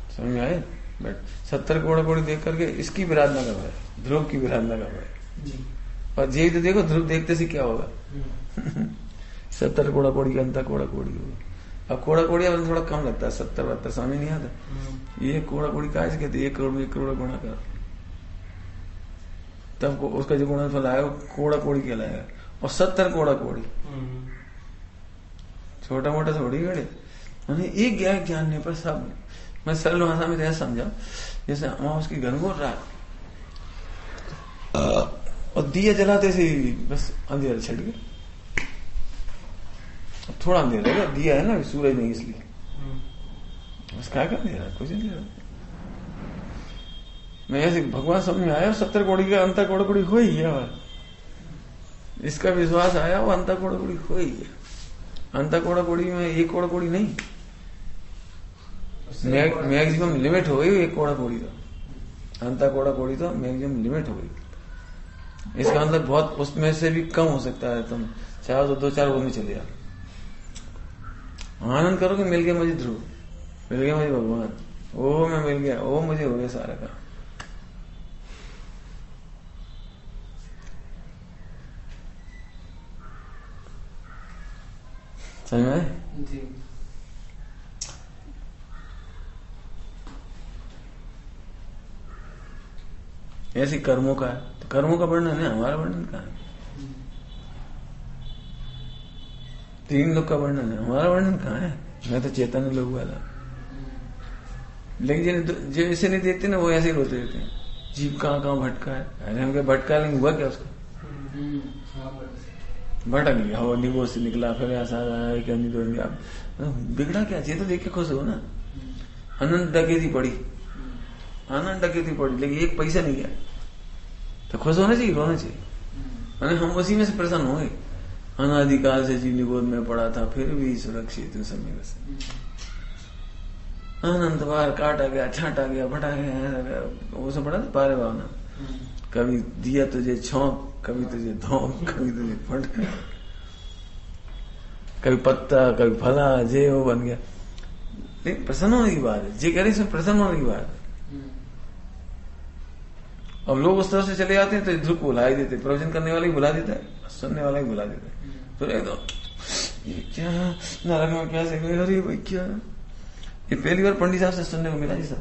समझ में आए? बट 70 कोड़ा कोड़ी देख करके इसकी विराधना कर रहा है, ध्रुव की विराधना कर रहा है। और यही तो देखो, ध्रुव देखते से क्या होगा। 70 कोड़ा कोड़ी का अंता कोड़ा कोड़ी होगा। अब कोड़ा कोड़ी अब थोड़ा कम लगता है, 70-72 समझ नहीं आता। ये कोड़ा कोड़ी का कहते 1 करोड़ में 1 करोड़ गुणा कर, तब उसका जो गुणनफल आएगा कोड़ा कोड़ी कहलाएगा। और 70 कोड़ा कोड़ी छोटा मोटा थोड़ी बड़े, मैंने एक ज्ञान जानने पर सब। मैं सरल भाषा में ऐसा समझा, जैसे अमावस की घनघोर रात और दिया जलाते से बस अंधेरा छट गया। थोड़ा अंधेरा रहेगा, दिया है ना, सूरज नहीं इसलिए, बस क्या कर अंधेरा, कुछ नहीं रहा। मैं ऐसे भगवान समझ में आया, 70 कोड़ी का अंता कोड़ा कोड़ी हो ही गया। इसका विश्वास आया, वो अंता कोड़ा कोड़ी हो ही गया। अंता कोड़ा कोड़ी में 1 कोड़ा कोड़ी नहीं, मैक्सिमम लिमिट हो गई 1 कोड़ा कोड़ी का। अंता कोड़ा कोड़ी तो मैक्सिमम लिमिट हो गई। इसका अंदर बहुत उसमें से भी कम हो सकता है। तुम चाहो तो 2-4 वो में चले जाओ, आनंद करोगे। मिल गया मुझे ध्रुव, मिल गया मुझे भगवान, ओ मैं मिल गया, ओ मुझे हो गया सारा काम। समझ में? ऐसी कर्मों का है, तो कर्मों का वर्णन है, हमारा वर्णन कहाँ है? 3 लोग का वर्णन है, हमारा वर्णन कहाँ है? मैं तो चैतन्य लोग वाला। लेकिन जो इसे नहीं देखते ना, वो ऐसे ही रोते रहते हैं, जीव कहाँ कहाँ भटका है। अरे हम क्या भटका, लेंगे हुआ क्या उसका? भटक गया, वो निगो से निकला, फिर ऐसा आया, बिगड़ा क्या? ये तो देख के खुश हो ना। अनंत डकैती पड़ी, आनंद डकैती पड़ी, लेकिन 1 पैसा नहीं गया, तो खुश होना चाहिए, रोना चाहिए। मैंने हम उसी में से प्रसन्न होंगे। अनादिकाल से जीव निगोद में पड़ा था, फिर भी सुरक्षित समय से अनंत बार काटा गया, छाटा गया, भटा गया, वो सब पड़ा था पारे भावना। कभी दिया तुझे छौंक, कभी तुझे धौंक, कभी तुझे फट, कभी पत्ता, कभी फला, जे वो बन गया। लेकिन प्रसन्न होने की बात है, जे कह रहे इसमें प्रसन्न होने की बात है। अब लोग उस तरह से चले जाते हैं तो ध्रुव को बुला ही देते, प्रवचन करने वाले ही बुला देता है, सुनने वाला ही बुला देता है। तो ये क्या नरक में कैसे गए, अरे भाई क्या, ये पहली बार पंडित साहब से सुनने को मिला जी सर।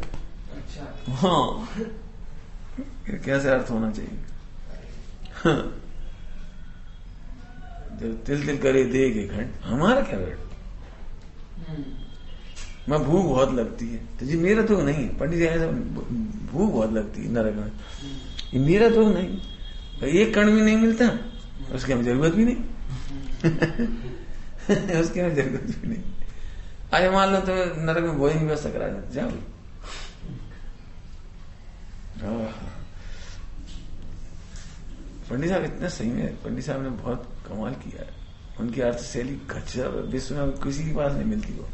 अच्छा। हाँ, कैसे अर्थ होना चाहिए। हाँ। जब तिल तिल करे देगे खंड, हमारा क्या बैठ, मैं भूख बहुत लगती है, तो जी मेरा तो नहीं है। पंडित जी ऐसा, भूख बहुत लगती है नरक में, ये मेरा तो नहीं, 1 कण भी नहीं मिलता, उसकी हमें जरूरत भी नहीं। उसकी हमें जरूरत भी नहीं। आज मान लो तो नरक में भोजन की व्यवस्था करा जाए, जाओ। पंडित साहब इतने सही में, पंडित साहब ने बहुत कमाल किया है। उनकी अर्थ शैली गजब, विश्व में किसी के पास नहीं मिलती वो।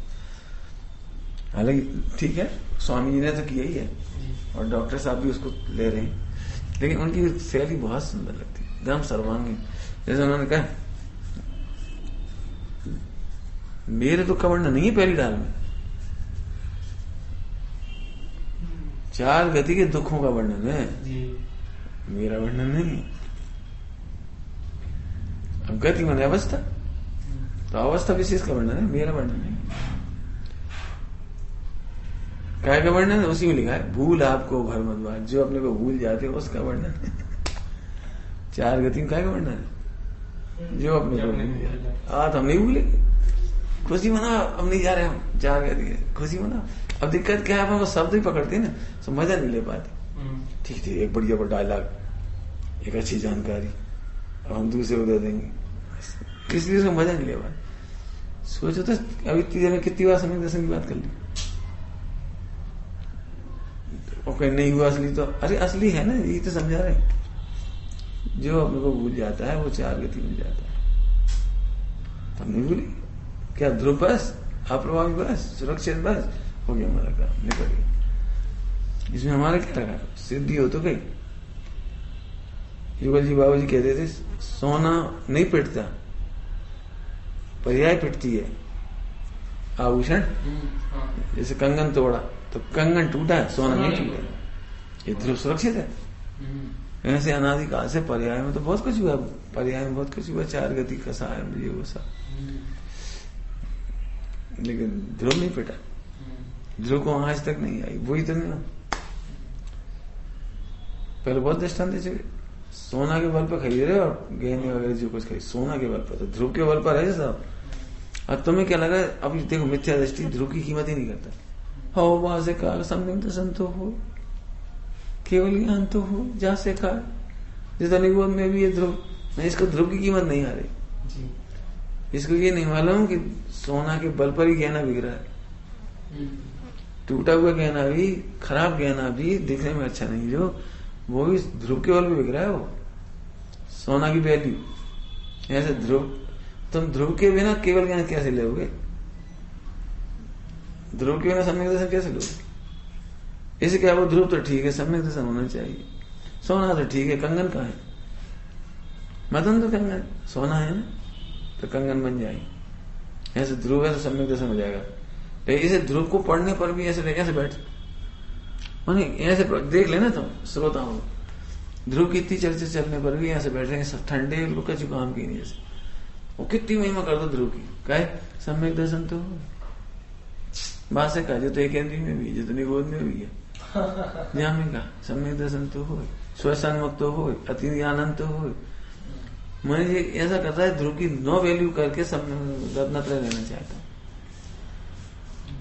हालांकि ठीक है, स्वामी जी ने तो किया ही है और डॉक्टर साहब भी उसको ले रहे हैं, लेकिन उनकी शैली बहुत सुंदर लगती है, एकदम सर्वांगीण। जैसे उन्होंने कहा, मेरे दुख का वर्णन नहीं है पहली डाल में, 4 गति के दुखों का वर्णन है, मेरा वर्णन नहीं है। अब गति माने अवस्था, तो अवस्था विशेष का वर्णन है, मेरा वर्णन नहीं। काय का वर्णन है? उसी में लिखा है, भूल आपको घर मत, जो अपने को भूल जाते हो उसका वर्णन है। 4 गति में काय का वर्णन है? जो अपने को भूल जाते। आज हम नहीं भूले, खुशी मना, अब नहीं जा रहे हम, 4 गति खुशी मना। अब दिक्कत क्या है, हम शब्द ही पकड़ते हैं ना, तो मजा नहीं ले पाते। ठीक थी, एक बढ़िया डायलॉग, एक अच्छी जानकारी, अब हम दूसरे को दे देंगे, इसलिए उसको मजा नहीं ले पाते। सोचो तो अभी कितनी बार समय दर्शन की बात कर ली, और नहीं हुआ असली, तो अरे असली है ना, ये तो समझा रहे, जो अपने को भूल जाता है वो 4 गति मिल जाता है। तो नहीं भूली क्या? ध्रुव बस, अप्रभावी बस, सुरक्षित बस, हो गया हमारा काम, निकल गया। इसमें हमारा क्या रखा? सिद्धि हो तो गई। युगल जी बाबा जी कहते थे, सोना नहीं पिटता, पर्याय पिटती है। आभूषण जैसे कंगन तोड़ा तो कंगन टूटा है, सोना नहीं टूटा, ये ध्रुव सुरक्षित है। ऐसे अनादिकाल से पर्याय में तो बहुत कुछ हुआ, पर्याय में बहुत कुछ हुआ, 4 गति कसाय ये वो सब, लेकिन ध्रुव नहीं पिटा। ध्रुव को आज तक नहीं आई, वही तो नहीं। पहले बहुत दृष्टांत दे चुके, सोना के बल पर खरीद रहे और गहने वगैरह जो कुछ खरीद, सोना के बल पर, तो ध्रुव के बल पर है साहब। अब तुम्हें क्या लगा, अब देखो मिथ्या दृष्टि ध्रुव की कीमत ही नहीं करता। हो वहां से कहा समझ संतो हो, केवल ज्ञान तो हो जा से कहा, जिस निबोध में भी ये ध्रुव नहीं, इसको ध्रुव की कीमत नहीं आ रही। इसको ये नहीं मालूम कि सोना के बल पर ही गहना बिक रहा है। टूटा हुआ गहना भी, खराब गहना भी दिखने में अच्छा नहीं, जो वो भी ध्रुव के बल पर बिक रहा है। वो सोना की वैल्यू ऐसे ध्रुव, तुम ध्रुव के बिना केवल ज्ञान कैसे लोगे? ध्रुव के बिना सम्यक दर्शन कैसे लोगे? इसे क्या, वो ध्रुव तो ठीक है, सम्यक दर्शन होना चाहिए। सोना तो ठीक है, कंगन कहाँ है? मदन तो कंगन, सोना है ना, तो कंगन बन जाएगी। ऐसे ध्रुव है तो सम्यक दर्शन हो जाएगा। लेकिन इसे ध्रुव को पढ़ने पर भी ऐसे कैसे बैठ, ऐसे देख लेना तुम श्रोताओं, ध्रुव की इतनी चर्चा चलने पर भी ऐसे बैठ रहे हैं ठंडे लुका जुकाम की नहीं, जैसे वो कितनी महिमा कर दो ध्रुव की, कहे सम्यक दर्शन तो हो। बात से कहा जो तो एक इंद्रिय में भी, जो तो निबोध में भी है, जहां में कहा सम्यक दर्शन तो हो, स्वसन्मुख तो हो, अति आनंद तो हो। मैं ये ऐसा करता है, ध्रुव की नो वैल्यू करके रत्नत्रय लेना चाहता हूं।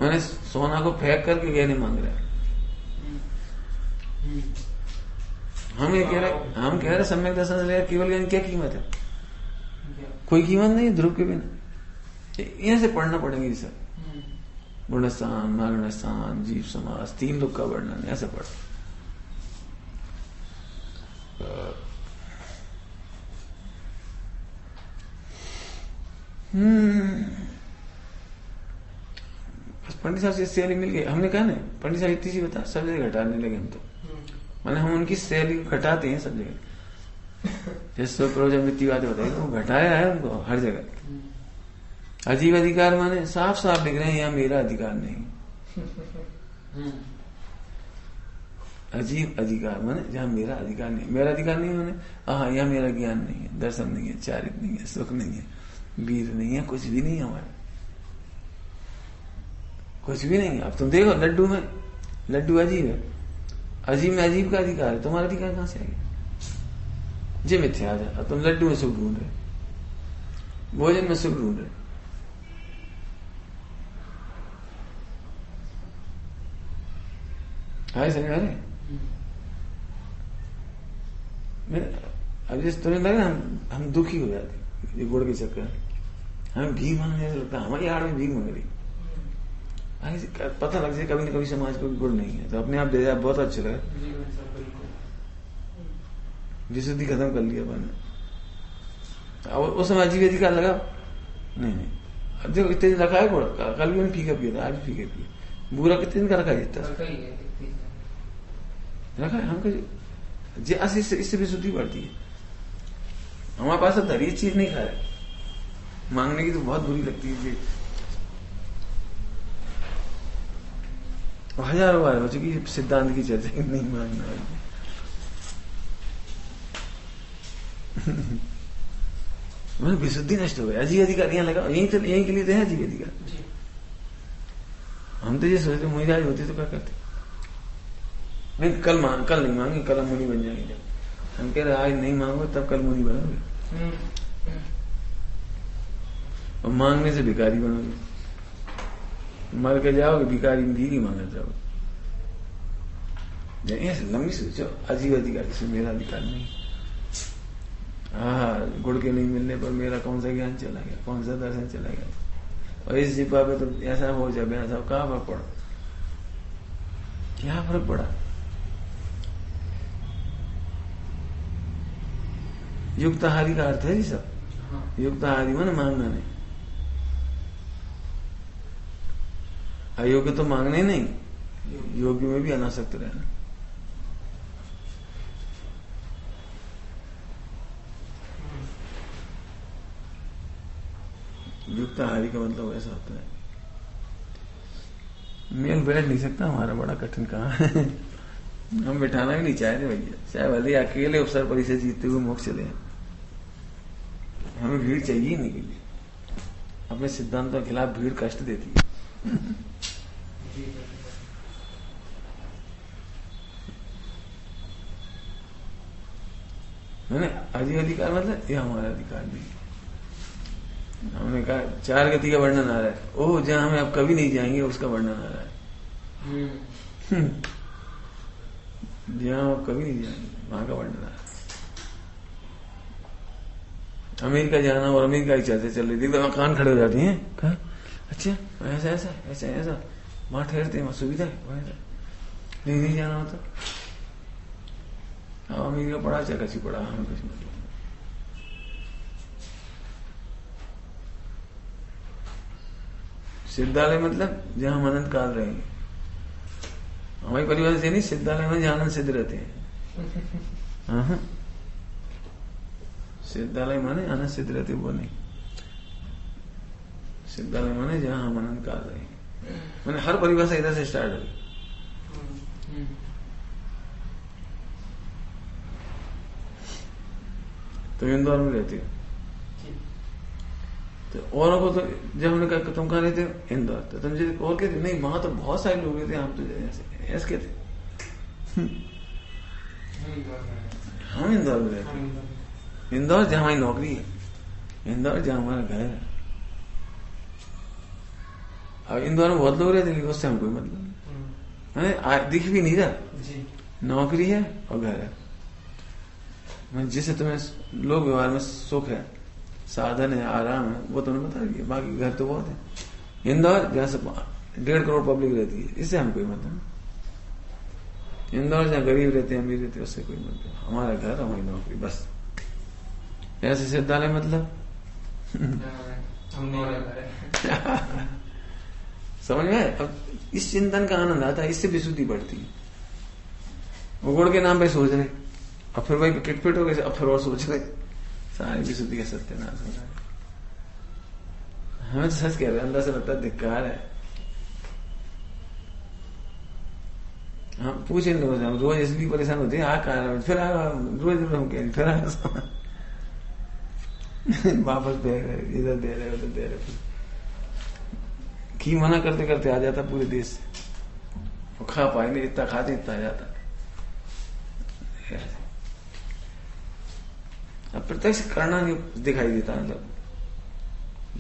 मैंने सोना को फेंक करके गहने मांग रहे हैं। हम ये कह रहे, हम कह रहे सम्यक दर्शन से केवल ज्ञान क्या कीमत है? कोई कीमत नहीं ध्रुव के बिना। यहां से पढ़ना पड़ेंगे सर, गुणस्थान, महागुणस्थान, जीव समास, 3 लोग का वर्णन, ऐसे पढ़। पंडित साहब से शैली मिल गई, हमने कहा ना पंडित साहब इतनी सी बता, सब जगह घटाने लगे हम तो। मैंने हम उनकी शैली घटाते हैं सब जगह। जैसे जब मिट्टी बातें बताई तो घटाया है उनको हर जगह। अजीब अधिकार माने साफ साफ लिख रहे हैं, यहाँ मेरा अधिकार नहीं। अजीब अधिकार माने जहां मेरा अधिकार नहीं, मेरा अधिकार नहीं माने हाँ यहाँ मेरा ज्ञान नहीं है, दर्शन नहीं है, चारित्र नहीं है, सुख नहीं है, वीर नहीं है, कुछ भी नहीं है हमारा, कुछ भी नहीं है। अब तुम देखो लड्डू में, लड्डू अजीब है, अजीब में अजीब का अधिकार है, तुम्हारा अधिकार कहां से आएगा? जे मिथ्या है। अब तुम लड्डू में सुख ढूंढ रहे, भोजन में सुख ढूंढ रहे, हाय समझ रहे? अब जैसे तुम्हें लगे हम दुखी हो जाते, ये गुड़ के चक्कर, हमें भीख मांगने लगता है, हमारी आड़ में भीख मांग रही। पता लग जाए कभी न कभी समाज को गुड़ नहीं है, तो अपने आप दे जाए, बहुत अच्छा लगा, विशुद्धि खत्म कर लिया मैंने। अब उस समय अजीब अधिकार लगा नहीं, अब देखो इतने दिन रखा है गुड़, कल भी मैंने फीका पिया था, आज भी फीका पिया। बुरा कितने दिन का रखा है? रखा है हमको, इससे विशुद्धि बढ़ती है। हमारे पास अब धरी चीज नहीं खा रहे, मांगने की तो बहुत बुरी लगती है। हजारों बार हो चुकी सिद्धांत की चर्चा, नहीं मांगना। विशुद्धि नष्ट हो गई, अजीब अधिकार यहाँ लगा, यही के लिए तो है अजीब अधिकार। हम तो ये सोचते मुझे आज होती तो क्या करते, नहीं कल नहीं मांगे, कल हम मुनि बन जाएंगे। जब हम कह रहे आज नहीं मांगो तब कल मुनि बनोगे, और मांगने से भिखारी बनोगे, मर के जाओगे भिखारी भी मांगा जाओगे। लंबी सोचो, अजीब अधिकार, इसमें मेरा अधिकार नहीं। हाँ, गुड़ के नहीं मिलने पर मेरा कौन सा ज्ञान चला गया, कौन सा दर्शन चला गया, और इस जिपा पे तो ऐसा हो जाए, ऐसा कहाँ फर्क पड़ा, क्या फर्क पड़ा? युक्तहारी का अर्थ है जी सब, युक्तहारी माने मांगना नहीं, अयोग्य तो मांगने नहीं, योग्य में भी अनासक्त रहना। युक्त युक्ताहारी का मतलब ऐसा होता है। मेल बैठ नहीं सकता हमारा, बड़ा कठिन काम है। हम बैठाना भी नहीं चाहते भैया, चाहे भले अकेले अवसर परिषद जीतते हुए मोक्ष चले, हमें भीड़ चाहिए नहीं कभी। अपने सिद्धांतों के खिलाफ भीड़ कष्ट देती है। मैंने अजीब अधिकार मतलब ये हमारा अधिकार नहीं। हमने कहा 4 गति का वर्णन आ रहा है, ओह जहां हमें अब कभी नहीं जाएंगे उसका वर्णन आ रहा है। जहां आप कभी नहीं जाएंगे वहां का वर्णन आ रहा है। अमेरिका जाना और अमेरिका की चर्चा चल रही थी, तो कान खड़े हो जाती हैं। कहा अच्छा ऐसा ऐसा ऐसा ऐसा वहां ठहरते हैं, वहां सुविधा है, नहीं जाना होता। हाँ अमेरिका पढ़ा चाहे कसी पढ़ा, हमें कुछ मतलब। सिद्धालय मतलब जहां हम अनंत काल रहेंगे। हमारी परिवार से नहीं, सिद्धालय में जहां आनंद सिद्ध रहते हैं। हाँ सिद्धालय माने आनंद सिद्ध रहते वो नहीं। सिद्धालय माने जहां हम अनंत काल रहेंगे। मैंने हर परिभाषा इधर से स्टार्ट हुई। तो इंदौर में रहती हो, तो औरों को तो जब हमने कहा तुम कहाँ रहते हो, इंदौर, तो तुम मुझे और कहते नहीं वहां तो बहुत सारे लोग रहते हैं, हम तो ऐसे कहते हम इंदौर में रहते हैं। इंदौर जहां हमारी नौकरी है, इंदौर जहां हमारा घर है। अब इंदौर में बहुत लोग रहते हैं, उससे हम कोई मतलब नहीं, दिख भी नहीं रहा। नौकरी है और घर है, जिससे तुम्हें लोक व्यवहार में सुख है, साधन है, आराम है, वो तुमने बता दिया। बाकी घर तो बहुत है। इंदौर जहां से 1.5 करोड़ पब्लिक रहती है, इससे हम कोई मतलब। इंदौर जहां गरीब रहते हैं, अमीर रहते हैं, उससे कोई मतलब। हमारा घर, हमारी नौकरी, बस। ऐसे सिद्धालय मतलब समझ में। अब इस चिंतन का आनंद आता है, इससे विशुद्धि बढ़ती है। वो गुड़ के नाम पे सोच रहे, अब फिर वही किटपिट हो गए, अब फिर और सोच रहे, सारी विशुद्धि का सत्यानाश हो रहा है। हमें तो सच कह रहे हैं, अंदर से लगता है धिक्कार है। हम पूछे लोग, हम रोज इसलिए परेशान होते हैं, आ कहा फिर रोज हम कह फिर वापस दे रहे, इधर दे रहे, उधर दे रहे। घी मना करते करते आ जाता पूरे देश से, वो खा पाएंगे, इतना खाते इतना आ जाता। अब प्रत्यक्ष करना नहीं दिखाई देता, मतलब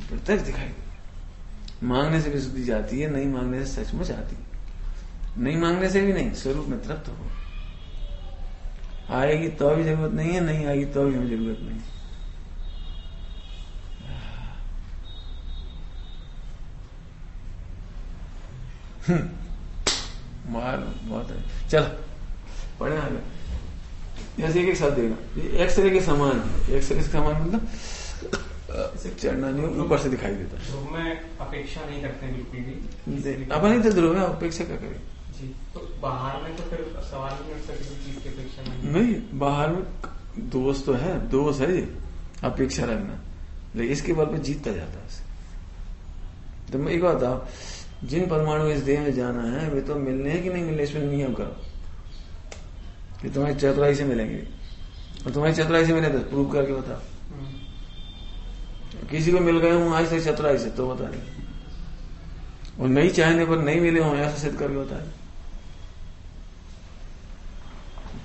प्रत्यक्ष दिखाई देता। मांगने से विशुद्धि जाती है, नहीं मांगने से सचमुच आती है। नहीं मांगने से भी नहीं, स्वरूप में तृप्त हो। आएगी तो भी जरूरत नहीं है, नहीं आएगी तो भी हमें जरूरत नहीं। मार बहुत है। चल पढ़े आगे। जैसे एक साथ देना, ये एक्सरे के समान है। एक्सरे के समान मतलब चढ़ना नहीं, ऊपर से दिखाई देता। ध्रुव में अपेक्षा नहीं करते बिल्कुल भी। अपन ही तो ध्रुव है, अपेक्षा क्या करें जी। तो बाहर में तो फिर सवाल नहीं उठ सकती चीज की अपेक्षा नहीं। बाहर में दोष तो है, दोष है ये अपेक्षा रखना, लेकिन इसके बल पे जीतता जाता है। तो मैं एक बात बताओ, जिन परमाणु इस देह में जाना है वे तो मिलने हैं कि नहीं मिलने, इसमें नियम करो कि तुम्हारी चतुराई से मिलेंगे, और तुम्हारी चतुराई से मिले तो प्रूव करके बताओ। किसी को मिल गए हूं आज से चतुराई से, तो बता दे। और नहीं चाहने पर नहीं मिले हों, ऐसा सिद्ध करके बता दे।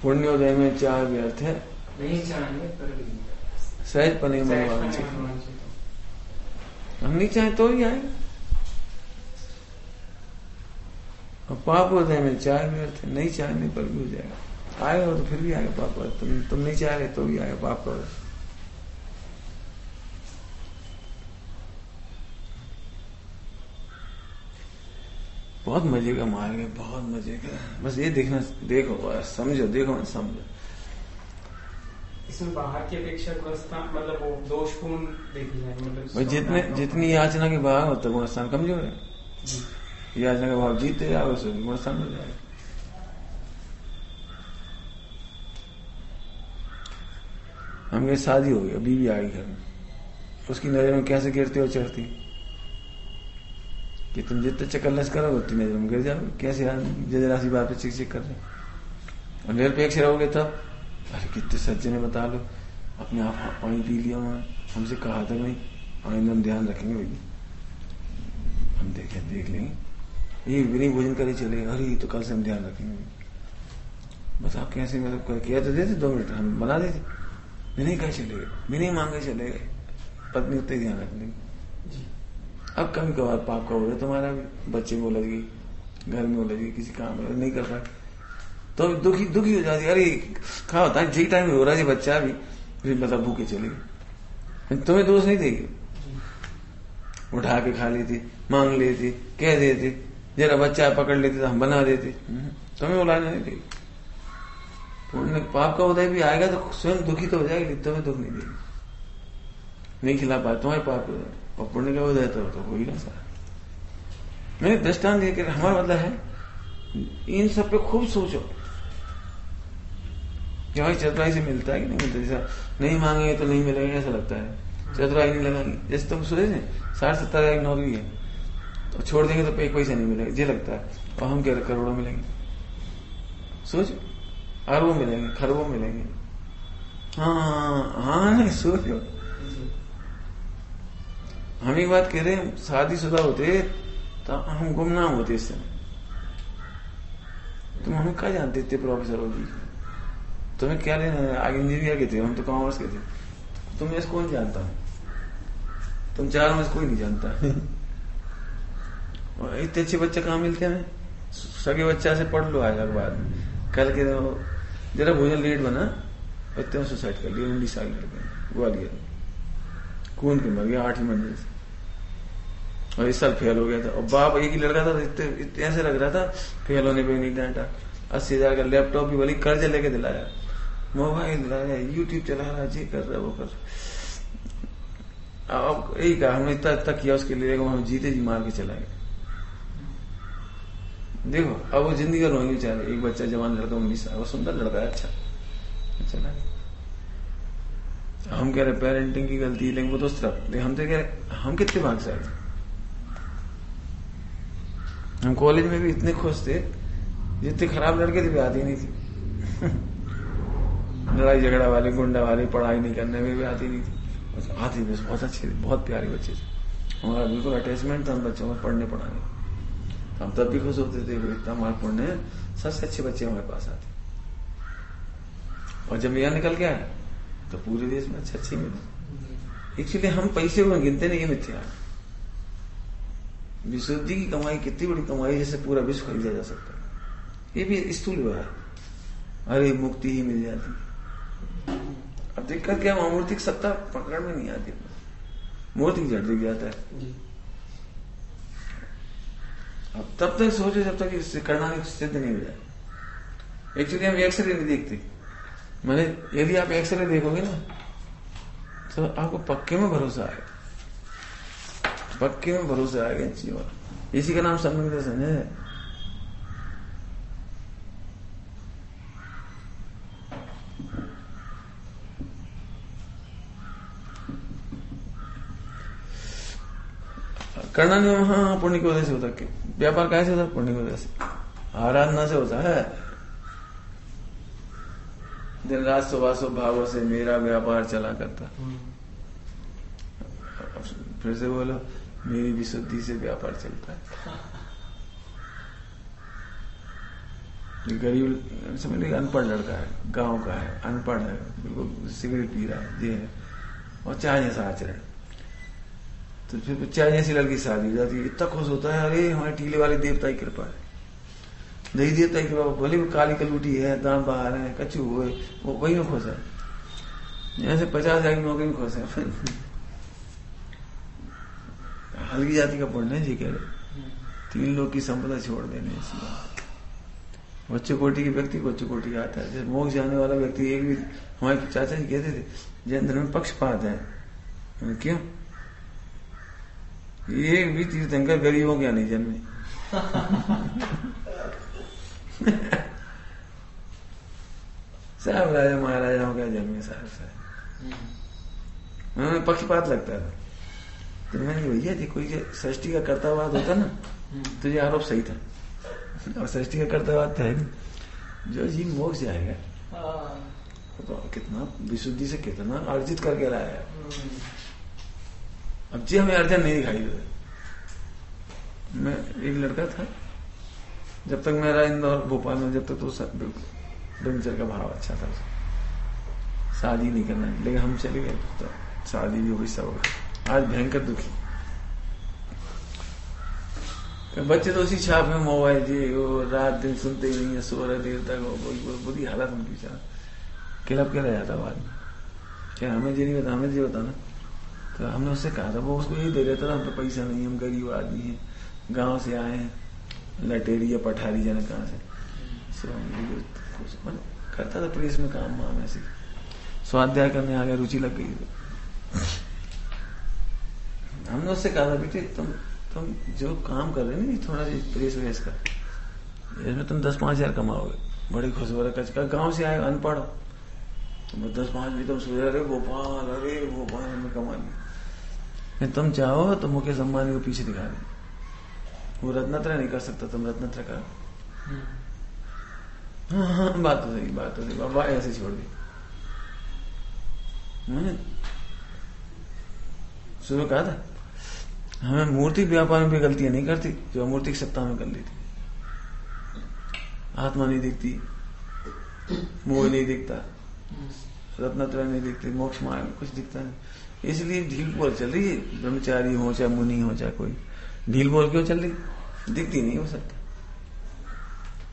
पुण्योदय में 4 व्यर्थ है, नहीं चाहने पर सहज पने हम नहीं चाहे तो ही आएगा। और पापोदय में 4 व्यर्थ है, नहीं चाहने पर भी हो जाएगा। आएगा तो फिर भी आएगा पाप। तुम नहीं चाह रहे तो भी आएगा पाप करो। बहुत मजे का मार्ग है, बहुत मजे का। बस ये देखना, देखो समझो, देखो समझो। इसमें बाहर की अपेक्षा गुणस्थान मतलब वो दोषपूर्ण देखी जाए, मतलब जितनी याचना के भाव होता है गुणस्थान कमजोर है। याचना का भाव जीतते जाओ, गुणस्थान हो जाएगा। हमने शादी हो गई, बीवी आ गई घर में, उसकी नजर में कैसे गिरती और चढ़ती, कि तुम जितने चकल्लस करोगे उतनी नजर में गिर जाओगे। कैसे जरा सी बात पे चिक चिक कर रहे और निरपेक्ष रहोगे तब अरे कितने सज्जन ने बता लो अपने आप पानी पी लिया वहां, हमसे कहा तक नहीं, आइंदा हम ध्यान रखेंगे भैया, हम देख लेंगे, ये भी नहीं भोजन करे चले, अरे तो कल से हम ध्यान रखेंगे। बस आप कैसे मतलब किया तो देते 2 मिनट हम बना देते, नहीं कहे चले गए, नहीं मांगे चले गए, पत्नी उतने ध्यान रख लेंगे। अब कभी कभार पाप का हो रहा तुम्हारा भी, बच्चे में उलझ गई, घर में उलझ गई, किसी काम में नहीं कर पाए तो दुखी हो जाती, अरे क्या होता है जी टाइम हो रहा है बच्चा भी, फिर मतलब भूखे चले गए, तुम्हें दोष नहीं देगी, उठा के खा लेती, मांग लेती, कह देती, जरा बच्चा पकड़ लेते तो हम बना देते, तुम्हें उलाने नहीं देगी। पुण्य पाप का उदय भी आएगा तो स्वयं दुखी तो हो जाएगी, लेकिन तुम्हें दुख नहीं देगी, नहीं खिला पाए तुम्हारे पाप का उदय, और पुण्य का उदय तो हो ही ना सारा। मैंने दृष्टांत दिया कि हमारा मतलब है इन सब पे खूब सोचो कि भाई चतुराई से मिलता है कि नहीं मिलता, जैसा नहीं मांगे तो नहीं मिलेगा ऐसा लगता है, चतुराई नहीं लगाएंगे, जैसे तुम सोचे 60-70 की नौकरी है तो छोड़ देंगे तो एक पैसा नहीं मिलेगा ये लगता है, और हम कह रहे करोड़ों मिलेंगे, सोचो अरबों मिलेंगे, खरबों मिलेंगे, हाँ नहीं सोचो। हम एक बात कह रहे हैं, शादीशुदा होते तो हम गुमनाम होते इस समय, तुम हमें क्या जानते थे प्रोफेसर होगी, तुम्हें क्या लेना, आगे इंजीनियर के थे, हम तो कॉमर्स के थे, तुम्हें इसको कौन जानता है, तुम 4 में से कोई नहीं जानता। और इतने अच्छे बच्चे कहाँ मिलते हैं, सगे बच्चा से पढ़ लो आएगा बाद में, कल के जरा भोजन लेट बना इतने सुसाइड कर लिया, 19 साल लड़के ग्वालियर कूद के मर गया 8वीं मंजिल से, और इस साल फेल हो गया था, और बाप एक ही लड़का था, इतने ऐसे लग रहा था फेल होने पे नहीं डांटा, 80,000 का लैपटॉप भी भले कर्ज लेके दिलाया, मोबाइल दिलाया, यूट्यूब चला रहा, ये कर रहा वो कर रहा। अब यही कहा हमने इतना किया उसके लिए, हम जीते जी मार के चला गया। देखो अब वो जिंदगी रोएंगे बेचारे, एक बच्चा जवान लड़का 19 साल, वो सुंदर लड़का है, अच्छा चला गया। हम कह रहे पेरेंटिंग की गलती, लेकिन वो तो तरफ, हम तो कह रहे हम कितने भाग्यशाली, हम कॉलेज में भी इतने खुश थे, जितने खराब लड़के थे भी आती नहीं थी। लड़ाई झगड़ा वाले, गुंडा वाले, पढ़ाई नहीं करने में भी आती नहीं थी, आती बस बहुत अच्छे थे, बहुत प्यारे बच्चे थे, हमारा बिल्कुल अटैचमेंट था बच्चों में पढ़ने पढ़ाने, हम तब भी खुश होते थे, इतना हमारे पुण्य सबसे अच्छे बच्चे हमारे पास आते, और जब यहां निकल गया तो पूरे देश में अच्छे मिले। एक्चुअली हम पैसे को गिनते नहीं, ये मिथ्या है। विशुद्धि की कमाई कितनी बड़ी कमाई, जैसे पूरा विश्व खरीदा जा सकता है, ये भी स्थूल व्यवहार, अरे मुक्ति ही मिल जाती। अब दिक्कत क्या, मूर्तिक सत्ता पकड़ में नहीं आती, मूर्ति जड़ दिख जाता है। अब तब तक सोचो जब तक इससे करना नहीं सिद्ध नहीं हो जाए। एक्चुअली हम एक्सरे नहीं देखते, मैंने यदि आप एक्सरे देखोगे ना तो आपको पक्के में भरोसा आएगा, पक्के में भरोसा आएगा इन चीजों, इसी का नाम सम्यक दर्शन है। करना नहीं, हाँ पुण्य की वजह से होता है, व्यापार कैसे होता है, पुण्य की वजह से, आराधना से होता है। दिन रात सुबह भावों से मेरा व्यापार चला करता, फिर से बोलो मेरी विशुद्धि से व्यापार चलता है। गरीब समझ लीजिए अनपढ़ लड़का है, गांव का है, अनपढ़ है, बिल्कुल सिगरेट पी रहा है, ये है, और चाय जैसा आचरण, तो फिर चाय जैसी लड़की शादी हो जाती है, इतना खुश होता है, अरे हमारे टीले वाले देवता की कृपा है, दही देवता की कृपा, भले भी काली कलूटी है, दांत बाहर है, कच्चू हुए, वो वही में खुश है, जैसे 50,000 की नौकरी में खुश है। हल्की जाति का पुण्य है जी, कह रहे 3 लोग की संपदा छोड़ देने ऐसी बात। उच्च कोटि के व्यक्ति को उच्च कोटि आता है, जैसे मोक्ष जाने वाला व्यक्ति, एक भी हमारे चाचा जी कहते थे जैन धर्म में पक्षपात है, क्यों, एक भी तीर्थंकर गरीबों के यहाँ नहीं जन्मे। सब राजा महाराजाओं का जन्मे, सारे उन्होंने पक्षपात लगता था, तो मैंने भैया जी कोई सृष्टि का कर्तावाद होता ना तो ये आरोप सही था, और सृष्टि का कर्तावाद तो है नहीं। जो जीव मोक्ष जाएगा तो कितना विशुद्धि से कितना अर्जित करके लाया है। अब जी हमें अर्जन नहीं दिखाई देता। मैं एक लड़का था, जब तक मेरा इंदौर भोपाल में, जब तक तो ब्रह्मचर्य का भाव अच्छा था, शादी नहीं करना, लेकिन हम चले गए तो शादी भी हुई, सब हो गया। आज भयंकर दुखी, बच्चे तो उसी छाप में मोबाइल जी, वो रात दिन सुनते ही नहीं है, सो रहे देर तक, बुरी हालत उनकी चाह क्लब के रह जाता बाद में। क्या हमें जी नहीं बता, हमें जी बताना। तो हमने उससे कहा था, वो उसको यही दे देता था, हम तो पैसा नहीं, हम गरीब आदमी हैं, गांव से आए हैं, लटेरी या पठारी जाने कहाँ से। करता था प्रेस में काम वाम ऐसे, स्वाध्याय करने आ गया, रुचि लग गई। हमने उससे कहा था, बेटे तुम जो काम कर रहे ना, थोड़ा प्रेस व्रेस का, इसमें तुम 10-5 हजार कमाओगे, बड़े खुश हो रहे। गाँव से आए अनपढ़, तुम 10-5 भी तुम सोच रहे भोपाल में कमा लिया। तुम चाहो तो मुकेश अंबानी को पीछे दिखा दे, वो रत्नत्रय नहीं कर सकता, तुम रत्नत्रय कर। हाँ, बात तो सही, बात तो सही, बाबा ऐसे छोड़ दी। मैंने सुबह कहा था, हमें मूर्ति व्यापार में भी गलतियां नहीं करती जो अमूर्तिक सत्ता में कर ली थी। आत्मा नहीं दिखती, मोह नहीं दिखता, रत्नत्रय नहीं दिखती, मोक्ष मार्ग कुछ दिखता नहीं। इसलिए ढील बोल चल रही है, ब्रह्मचारी हो चाहे मुनि हो चाहे कोई, ढील बोल क्यों चल रही, दिखती नहीं हो सकता।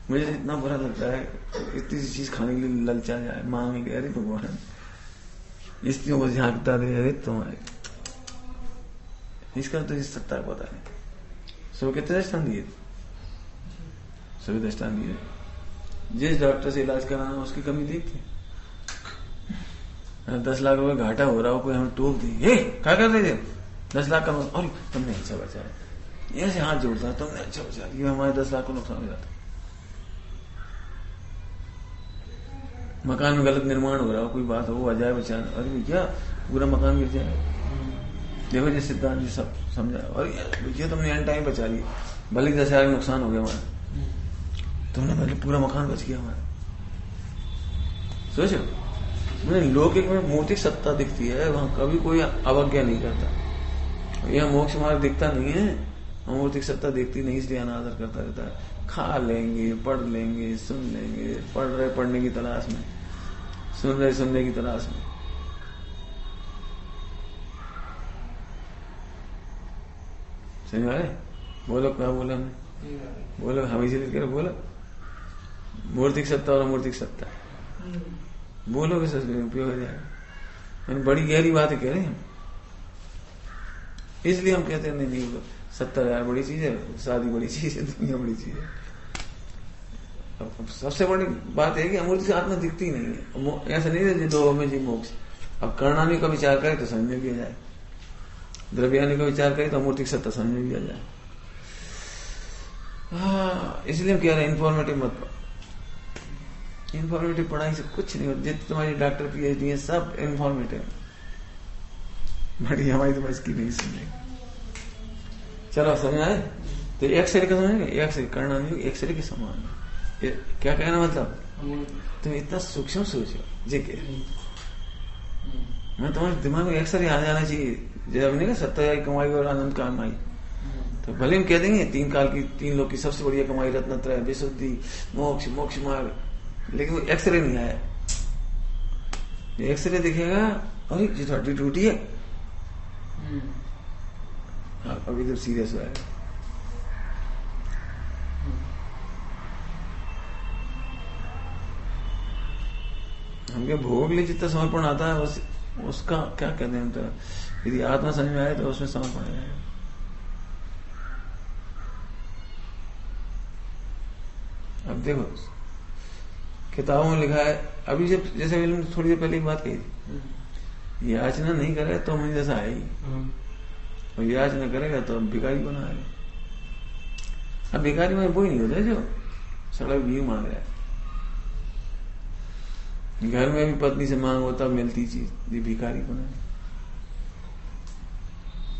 मुझे इतना बुरा लगता है, इतनी सी चीज खाने के लिए ललचा जाए, मांग गए, अरे भगवान स्त्रियों को झांकता रहे, अरे तुम्हारे इसका तो इस सत्ता को पता नहीं। सो कितने दृष्टान दिए, सभी दृष्टान दिए। जिस डॉक्टर से इलाज कराना उसकी कमी देखती, 10 लाख रुपए घाटा हो रहा हो, कोई हमें टोक दी, क्या कर रहे थे, 10 लाख का, और तुमने अच्छा बचाया, ऐसे हाथ जोड़ता, तुमने अच्छा बचाया, ये हमारे 10 लाख को नुकसान हो जाता। मकान में गलत निर्माण हो रहा हो, कोई बात हो, वो अजाय बचाना, अरे भैया पूरा मकान गिर जाए, देखो जी सिद्धांत जी सब समझा, और भैया तुमने एंड टाइम बचा लिया, भले 10 हजार नुकसान हो गया हमारा, तुमने भले पूरा मकान बच गया हमारा। सोचो, मैंने लौकिक में मूर्तिक सत्ता दिखती है, वहां कभी कोई अवज्ञा नहीं करता। यह मोक्ष मार्ग दिखता नहीं है, अमूर्तिक सत्ता दिखती नहीं, इसलिए अनादर करता रहता है। खा लेंगे, पढ़ लेंगे, सुन लेंगे, पढ़ रहे पढ़ने की तलाश में, सुन रहे सुनने की तलाश में। समझ आए? बोलो क्या बोला हमने, बोलो हम इसीलिए कह रहे, बोलो मूर्तिक सत्ता और अमूर्तिक सत्ता, बोलो कि संस्कृत उपयोग हो जाएगा। मैंने बड़ी गहरी बातें कह रहे हैं, इसलिए हम कहते हैं नहीं 70,000 बड़ी चीज है, शादी बड़ी चीज है, दुनिया बड़ी चीज है। अब सबसे बड़ी बात है कि अमूर्ति से आत्मा दिखती नहीं है, ऐसा नहीं है दो में जी मोक्ष। अब करणानी का विचार करे तो समझ में भी आ जाए, द्रव्यानी का विचार करे तो अमूर्तिक सत्ता समझ में भी आ जाए। इसलिए हम कह रहे हैं इन्फॉर्मेटिव मत पढ़ो, इन्फॉर्मेटिव पढ़ाई से कुछ नहीं होता। जितने तुम्हारी डॉक्टर PhD है सब इन्फॉर्मेटिव, बड़ी हमारी तो बस की नहीं सुनेगी। चलो समझ आए? तो एक्सरे का समझेंगे, एक्सरे करना नहीं, एक्सरे के समान है। क्या कहना मतलब, तुम इतना सूक्ष्म सोचो जी के, मैं तुम्हारे दिमाग में एक्सरे आ जाना चाहिए। जब नहीं 70,000 कमाई और आनंद का कमाई, तो भले हम कह देंगे 3 काल की 3 लोग की सबसे बढ़िया कमाई रत्नत्रय, विशुद्धि, मोक्ष, मोक्ष मार्ग, लेकिन वो एक्सरे नहीं आया। एक्सरे दिखेगा अरे जी तो हड्डी टूटी है, अभी तो सीरियस हुआ है। हमके भोग लिए जितना समर्पण आता है उसका क्या कहते हैं, तो यदि आत्मा समझ में आए तो उसमें समर्पण आएगा। अब देखो किताबों में लिखा है, अभी जब जैसे थोड़ी देर पहले एक बात कही थी, याचना नहीं करे तो मुझे जैसा आएगी, और याचना करेगा तो भिखारी बना आएगा। अब भिखारी में वो ही नहीं होता जो सड़क भीख मांग रहा है, घर में भी पत्नी से मांग होता मिलती चीज, ये भिखारी बना है।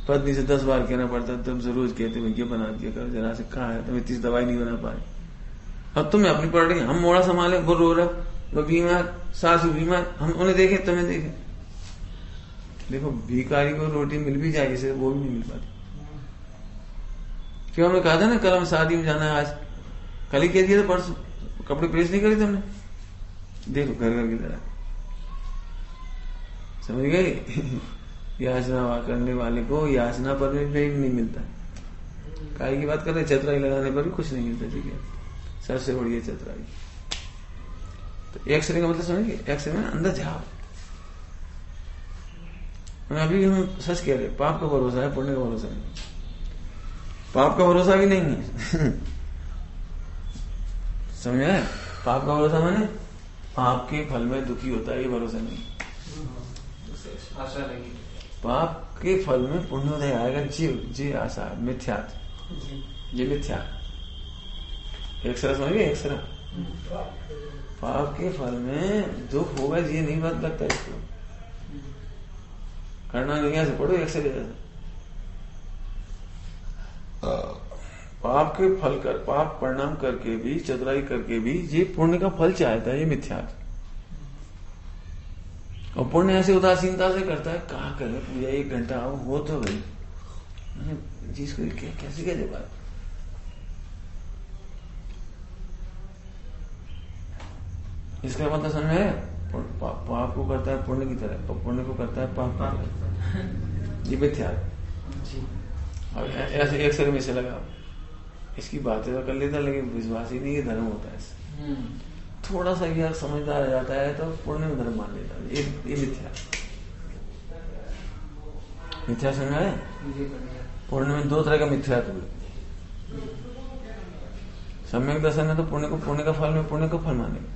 पत्नी से 10 बार कहना पड़ता, तुम रोज कहते भैया बना दिया करो, जरा से कहा है तुम इतनी दवाई नहीं बना पाए, अब तुम्हें अपनी पड़ रही, हम मोड़ा संभाले, वो रो रहा, वो बीमार, सासू बीमार, हम उन्हें देखे तुम्हें देखे। देखो भिखारी को रोटी मिल भी जाएगी से वो भी नहीं मिल पाती। क्यों, हमने कहा था ना कल हम शादी में जाना है, आज कल ही कह दिया था, परसों कपड़े प्रेस नहीं करे तुमने, देखो घर घर की तरह, समझ गए। याचना करने वाले को याचना पर भी नहीं मिलता। काय की बात कर रहे, चतुराई लगाने पर भी कुछ नहीं मिलता। ठीक है, सबसे बढ़िया चतुराई। तो एक्सरे का मतलब समझिए, एक्सरे में अंदर जाओ। अभी हम सच कह रहे, पाप का भरोसा है, पुण्य का भरोसा नहीं। पाप का भरोसा भी नहीं है। समझ आए, पाप का भरोसा माने पाप के फल में दुखी होता है, ये भरोसा नहीं। आशा लगी, पाप के फल में पुण्योदय आएगा, जी आशा, मिथ्या, ये मिथ्या। एक्सरा समझिए, एक्सरा पाप के फल में दुख होगा, ये नहीं बात लगता इसको। करना नहीं, ऐसे पढ़ो एक्सरे। पाप के फल कर, पाप परिणाम करके भी, चतुराई करके भी ये पुण्य का फल चाहता है, ये मिथ्या। और पुण्य ऐसे उदासीनता से करता है, कहा करे पूजा 1 घंटा आओ, हो तो गई, जिसको कैसी क्या जवाब। इसका मतलब समझ में, पाप को करता है पुण्य की तरह, पुण्य को करता है पाप की तरह, ये मिथ्या। अब ऐसे एक शरीर में से लगा, इसकी बातें तो कर लेता, लेकिन विश्वास ही नहीं कि धर्म होता है इससे। थोड़ा सा यार समझदार आ जाता है तो पुण्य में धर्म मान लेता है, ये मिथ्या। मिथ्या समझ है। पुण्य में 2 तरह का मिथ्यात्व है। सम्यक दर्शन है तो पुण्य को पुण्य का फल में पुण्य का फल मानेगा,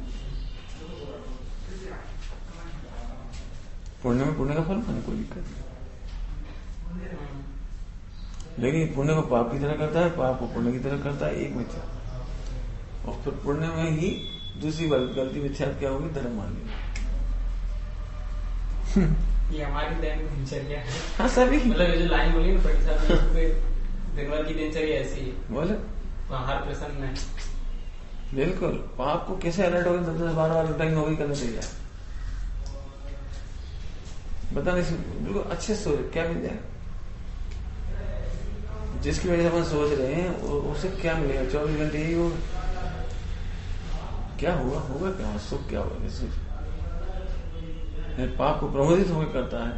पुण्य में पुण्य का फल माने, कोई दिक्कत नहीं। लेकिन पुण्य को पाप की तरह करता है, पाप को पुण्य की तरह करता है, एक मिथ्या। और फिर पुण्य में ही दूसरी गलती मिथ्या क्या होगी, धर्म मान लिया। ये हमारी दैनिक दिनचर्या है। हाँ सभी, मतलब जो लाइन बोली ना दिन भर की दिनचर्या ऐसी है, बोले हर प्रसन्न है। बिल्कुल, पाप को कैसे अलर्ट होगी, 10-12 बार उल्टा ही नौकरी करना चाहिए। बता नहीं, बिल्कुल अच्छे सोच, क्या मिल जाए, जिसकी वजह से अपन सोच रहे हैं उसे क्या मिलेगा, 24 घंटे यही होगा। क्या होगा, होगा क्या, सुख क्या होगा, सुख। पाप को प्रमोदित होकर करता है,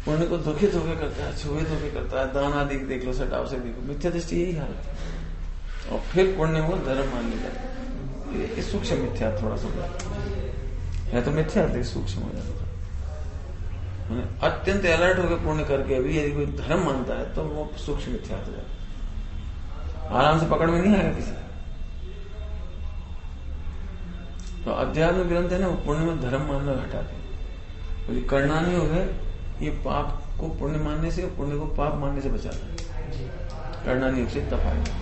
पुण्य को दुखित होकर करता है, क्षोभित होकर करता है। दान आदि देख लो, सटाव से देखो, मिथ्या दृष्टि यही हाल है। और फिर पुण्य को धर्म मान लिया जाता है, ये सूक्ष्म मिथ्या थोड़ा सा है, तो मिथ्या सूक्ष्म हो जाता है। अत्यंत अलर्ट होकर पुण्य करके भी यदि कोई धर्म मानता है तो वो सूक्ष्म मिथ्या हो जाता है, आराम से पकड़ में नहीं आएगा किसी। तो अध्यात्म ग्रंथ है ना, पुण्य में धर्म मानना घटाते हैं। करना नहीं हो गया, ये पाप को पुण्य मानने से, पुण्य को पाप मानने से बचाता है। करना नहीं उसे तपाएगा।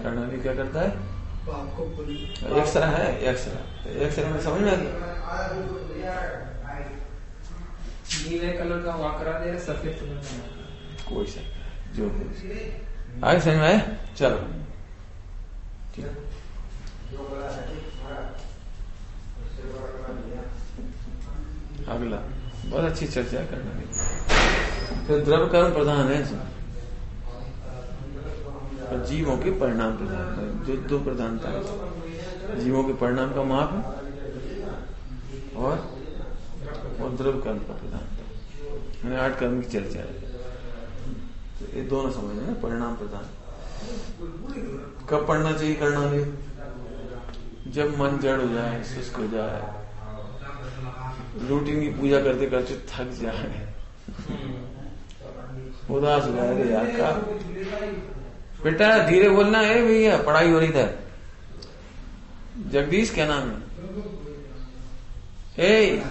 करना नहीं क्या करता है, एक्सरा है, एक्सरा में समझ में आ गया। नीले कलर का वहां करा दे, सफेद कलर का कोई सा जो आगे समझ में आए। चलो ठीक, अगला बहुत अच्छी चर्चा करना नहीं। फिर द्रव्य कर्म प्रधान है और जीवों के परिणाम प्रधान है, जो 2 प्रधानता है। जीवों के परिणाम का माप है और द्रव्य कर्म का प्रधानता। मैंने 8 कर्म की चर्चा है, तो ये दोनों समझ ना, परिणाम प्रधान। कब पढ़ना चाहिए, करना नहीं, जब मन जड़ हो जाए, शुष्क हो जाए, रूटीन की पूजा करते करते थक जाए, उदास हो जाए, यार का बेटा धीरे बोलना है भैया, पढ़ाई हो रही था। जगदीश क्या नाम है, ए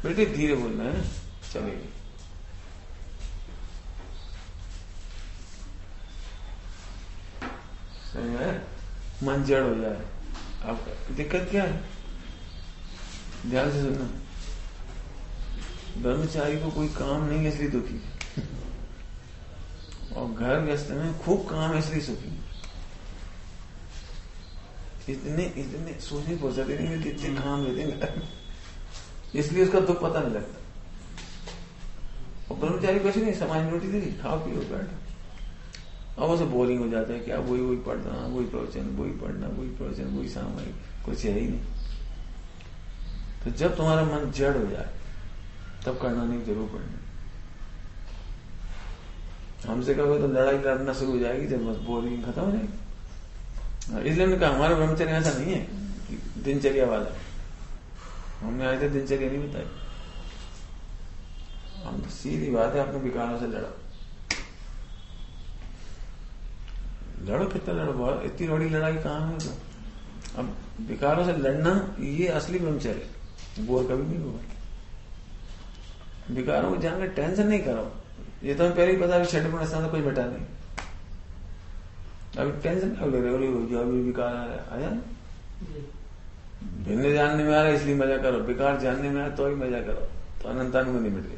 बेटे धीरे बोलना है, चलेगी। है मन जड़ हो जाए। अब दिक्कत क्या है, ध्यान से सुनना। ब्रह्मचारी को कोई काम नहीं है इसलिए दुखी है, और घर व्यस्त में खूब काम है इसलिए सुखी है। इतने सोचने पहुंचाते नहीं है कि इतने काम लेते हैं, इसलिए उसका दुख पता नहीं लगता। और ब्रह्मचारी कुछ नहीं, समाज में रोटी देगी, खाओ पियो बैठो। अब उसे बोरिंग हो जाता है, क्या वही पढ़ना, वही प्रवचन, वही पढ़ना, वही प्रवचन, वही सामयिक, कुछ है ही नहीं। तो जब तुम्हारा मन जड़ हो जाए तब करना नहीं जरूर पड़ना। हमसे कहोगे तो लड़ाई लड़ना शुरू हो जाएगी जब बस बोरिंग खत्म हो जाएगी। इसलिए हमने कहा हमारा ब्रह्मचर्य ऐसा नहीं है कि दिनचर्या वाला, हमने आज तक दिनचर्या नहीं बताई। हम तो सीधी बात है, अपने विकारों से लड़ो कितना लड़ो, बहुत इतनी बड़ी लड़ाई कहाँ है। तो अब विकारों से लड़ना ये असली ब्रह्मचर्य, बोर कभी नहीं होगा। विकारों को जानकर टेंशन नहीं करो, ये तो हमें पहले ही पता है छठे पुण्य स्थान कोई मिटा नहीं। अभी टेंशन क्यों ले रहे हो, जो अभी विकार आ रहा है आया, भिन्न जानने में आ रहा है इसलिए मजा करो, विकार जानने में आया तो ही मजा करो, तो अनंतानु नहीं मिट गए।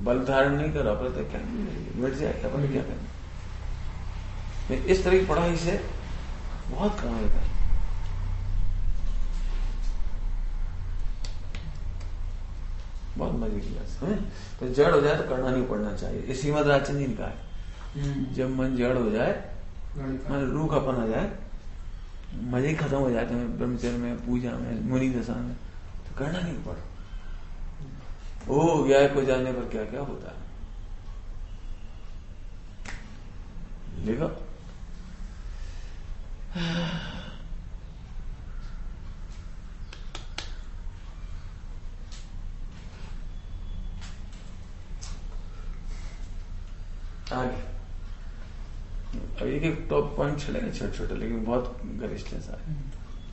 बल धारण नहीं करो अपने तो क्या मिट जाए, अपन क्या करें। इस तरह की पढ़ाई से बहुत काम होता है। बहुत मजे की बात। तो जड़ हो जाए तो करना नहीं पड़ना चाहिए, ये श्रीमद राजचंद जी ने कहा है। जब मन जड़ हो जाए, मन रूख अपन आ जाए, मजे खत्म हो जाते हैं ब्रह्मचर्य में, पूजा में, मुनि दशा में, तो करना नहीं पड़ा। ओ व्याय को जानने पर क्या क्या होता है देखो। आगे अब एक टॉप पॉइंट चलेगा छोटे छोटे, लेकिन बहुत गरिष्ठ है सारे।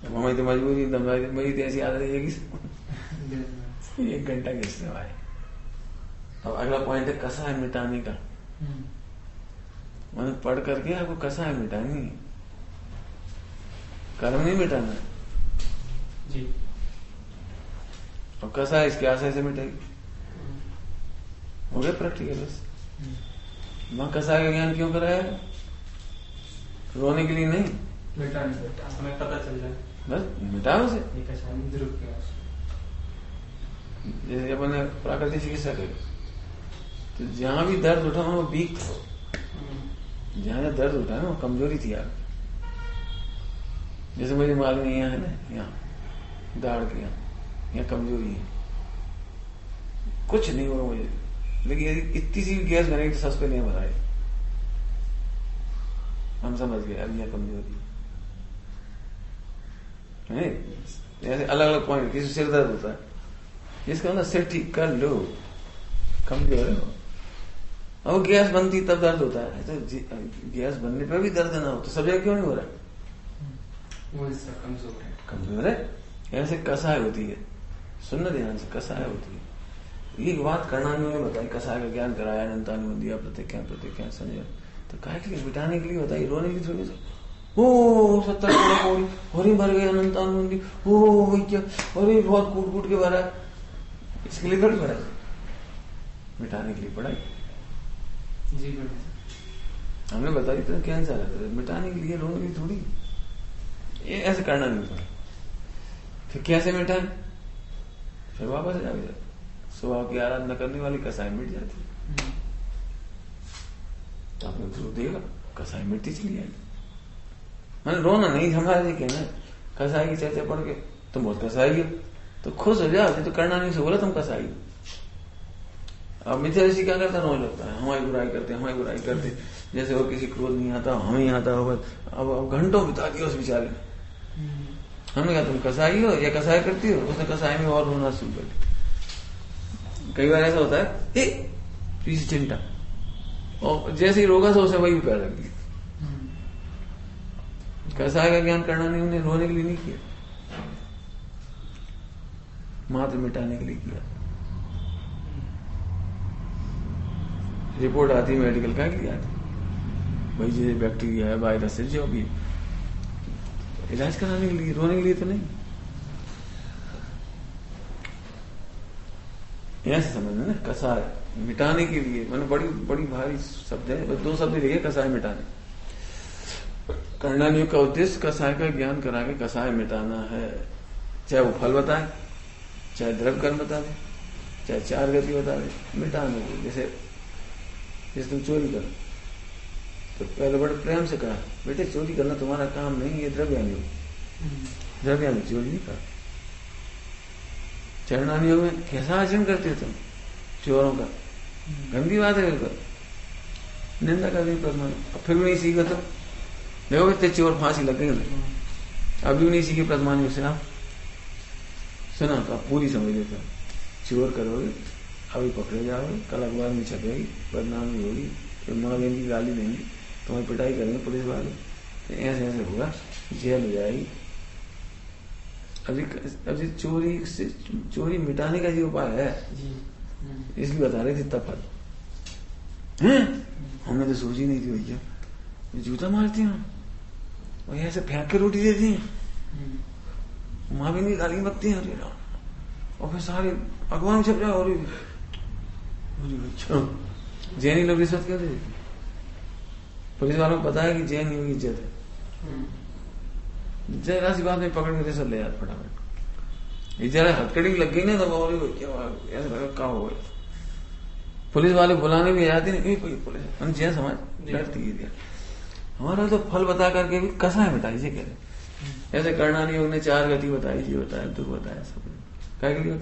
अब हमारी तो मजबूरी, मेरी तो ऐसी आदत है कि 1 घंटा घिसने वाले। अब अगला पॉइंट है कसाय मिटाने का। मैंने पढ़ करके आपको कसाय मिटानी है, कर्म नहीं मिटाना जी। और कसाय इसके आशय से मिटेगी, हो गया प्रैक्टिकल। बस वहां कसाय का ज्ञान क्यों कराया, रोने के लिए नहीं, हमें पता चल जाए, बस मिटाओ उसे। जैसे अपन ने प्राकृतिक चिकित्सा करी, तो जहां भी दर्द उठा वो वीक था, जहां दर्द उठा ना वो कमजोरी थी आप। जैसे मुझे मालूम यहाँ है ना, यहाँ दाढ़ के यहाँ कमजोरी है, कुछ नहीं हुआ मुझे, लेकिन यदि इतनी सी गैस बनेगी तो सस पे नहीं भराए, हम समझ गए अब यह कमजोरी है। ऐसे अलग अलग पॉइंट, किसी सिर दर्द होता है, इसका मतलब सिर ठीक कर लो, कमजोर है। अब गैस बनती तब दर्द होता है, तो गैस बनने पर भी दर्द ना हो तो सब जगह क्यों नहीं हो रहा है, वो इससे कमजोर है। ऐसे कसाय होती है, सुनना ध्यान से, कसाय होती है। एक बात करना नहीं बताई, कसाय का ज्ञान कराया, अनंतानुबंधी दिया, प्रतिज्ञा संजय, तो काहे के लिए, मिटाने के लिए बताई, रोने के लिए थोड़ी सा। ओ 70 करोड़ हरी भर गए अनंतानुबंधी, ओ क्या, अरे बहुत कूट कूट के भरा, इसके लिए थोड़ी भरा, मिटाने के लिए पढ़ाई जी। हमने बताई तो कैंसर है, मिटाने के लिए, रोने के लिए थोड़ी, ये ऐसे करना नहीं पड़ा। फिर कैसे मिटाए, फिर वापस आ जाओ, स्वभाव की आराधना करने वाली कसाई मिट जाती है। तो आपने जरूर देगा कसाई मिटती चली जाएगी। मैंने रोना नहीं, हमारा ये कहना, कसाई की चर्चा पढ़ के तुम बहुत कसाई हो तो खुश हो जाओ, तो करना नहीं से बोला तुम कसाई हो। अब मिथ्या ऋषि क्या करता, रोज लगता है, हमारी बुराई करते, हमारी बुराई करते, जैसे वो किसी क्रोध नहीं आता, हमें ही आता होगा। अब घंटों बिता दिया उस बेचारे ने। हमने कहा तुम कसाई हो या कसाई करती हो, उसने कसाई में और रोना शुरू कर दिया। कई बार ऐसा होता है, पीछे चिंता, और जैसे ही रोगा तो उसे वही पैदा लग गई। कसाई का ज्ञान करना नहीं, उन्हें रोने के लिए नहीं किया, मात्र मिटाने के लिए किया। रिपोर्ट आती मेडिकल का, आती भाई जैसे बैक्टीरिया है, वायरस है, जो भी इलाज कराने के लिए, रोने के लिए तो नहीं। ऐसे समझना ना, कसाय मिटाने के लिए, मैंने बड़ी बड़ी भारी शब्द है, बस 2 शब्द लिखे, कसाय मिटाने। कर्णानियों का उद्देश्य कसाय का ज्ञान करा के कसाय मिटाना है। चाहे वो फल बताए, चाहे द्रव्य कर्म बता दे, चाहे 4 गति बता दे, मिटाने को। जैसे तुम चोरी करो तो पहले बड़े प्रेम से कहा, बेटे चोरी करना तुम्हारा काम नहीं, ये द्रव्यानी हो, द्रव्यानी चोरी नहीं कर। चरणानियों में कैसा आचरण करते तुम चोरों का, गंदी बात है, बिल्कुल निंदा कर दी परमाणु। फिर भी नहीं सीखा तो देखो इतने चोर फांसी लग गई, अभी भी नहीं सीखे परमाणु से। आप सुना तो आप पूरी समझ लेते हो, चोर करोगे अभी पकड़े जाओगे, कल अखबार में छपेगी, बदनामी होगी, फिर माँ बहन की गाली देंगे, तुम्हारी पिटाई करेंगे पुलिस वाले, तो ऐसे ऐसे होगा, जेल हो जाएगी। अभी चोरी मिटाने का जो उपाय है, इसलिए बता रहे थे तफल। हमने तो सोची नहीं थी भैया, जूता मारती हूँ और ऐसे फेंक के रोटी देती है, माँ बहन की गाली बकती है, और फिर सारे अखबार में छप जाए। और जैनी लोग रिश्वत कर देते, पुलिस वालों को पता है कि जैन की इज्जत है, जरा सी बात में पकड़ के रिश्वत ले जाते फटाफट। जरा हथकड़ी लग गई ना तो और क्या ऐसा लगा क्या हो गया। पुलिस वाले बुलाने भी आते नहीं, पुलिस हम जैन समाज डरती है। हमारा तो फल बता करके भी कसाय मिटाई से कह रहे, ऐसे कर्णानी योग ने 4 गति बताई, जी बताया, दुख बताया, सब क्या के लिए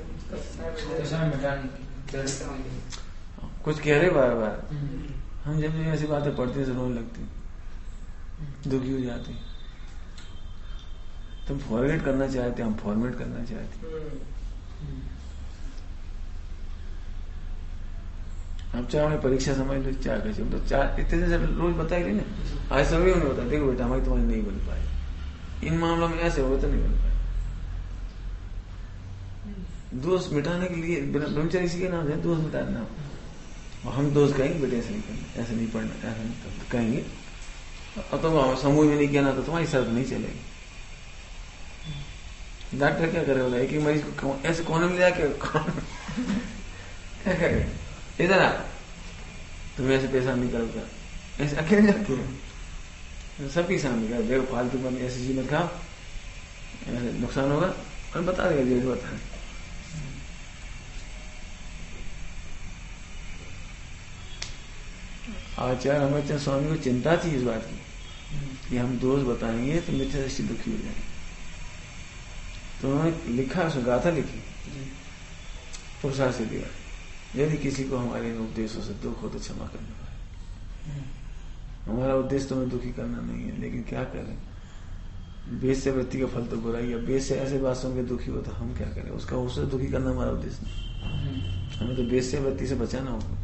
कुछ कह रहे बार बार। हम जब ऐसी बातें पढ़ते हैं रोने लगती, दुखी हो जाते। तुम फॉरगेट करना चाहते, हम फॉर्मेट करना चाहते। अब चाहे हमें परीक्षा समझ लो, चाहे कैसे तो 4 इतने दिन से रोज बताएगी ना, आज सभी उन्हें बताया, देखो बेटा हमारी तुम्हारी नहीं बन पाई, इन मामलों में ऐसे होगा तो नहीं बन पाए। दोष मिटाने के लिए ब्रह्मचर्य इसी के नाम है, दोष मिटाना। और हम दोष कहेंगे बेटे ऐसे नहीं करना, ऐसे नहीं पढ़ना, ऐसा नहीं कहेंगे, और तुम समूह में नहीं कहना तो तुम्हारी शर्त नहीं चलेगी। डॉक्टर क्या करेगा, एक ही मरीज को ऐसे कोने में जाके क्या करेगा, इधर आ, तुम्हें ऐसे पेशाब नहीं करोगे, ऐसे अकेले जाके सबके सामने क्या देखो, फालतू में ऐसी चीज मत खाओ, ऐसे नुकसान होगा, और बता देगा जो बता। आचार्य अमरचंद स्वामी को चिंता थी इस बात की कि हम दोष बताएंगे तो मिथ्या दृष्टि दुखी हो जाएंगे, तो उन्होंने लिखा, उसने गाथा लिखी, पुरुषार्थ से दिया, यदि किसी को हमारे उपदेशों से दुख हो तो क्षमा करना है। हमारा उद्देश्य तुम्हें दुखी करना नहीं है, लेकिन क्या करें, वेद से वृत्ति का फल तो बुराई है। वेद से ऐसे बात सुन के दुखी हो तो हम क्या करें, उसका उससे दुखी करना हमारा उद्देश्य नहीं, हमें तो वेद से वृत्ति से बचाना होगा।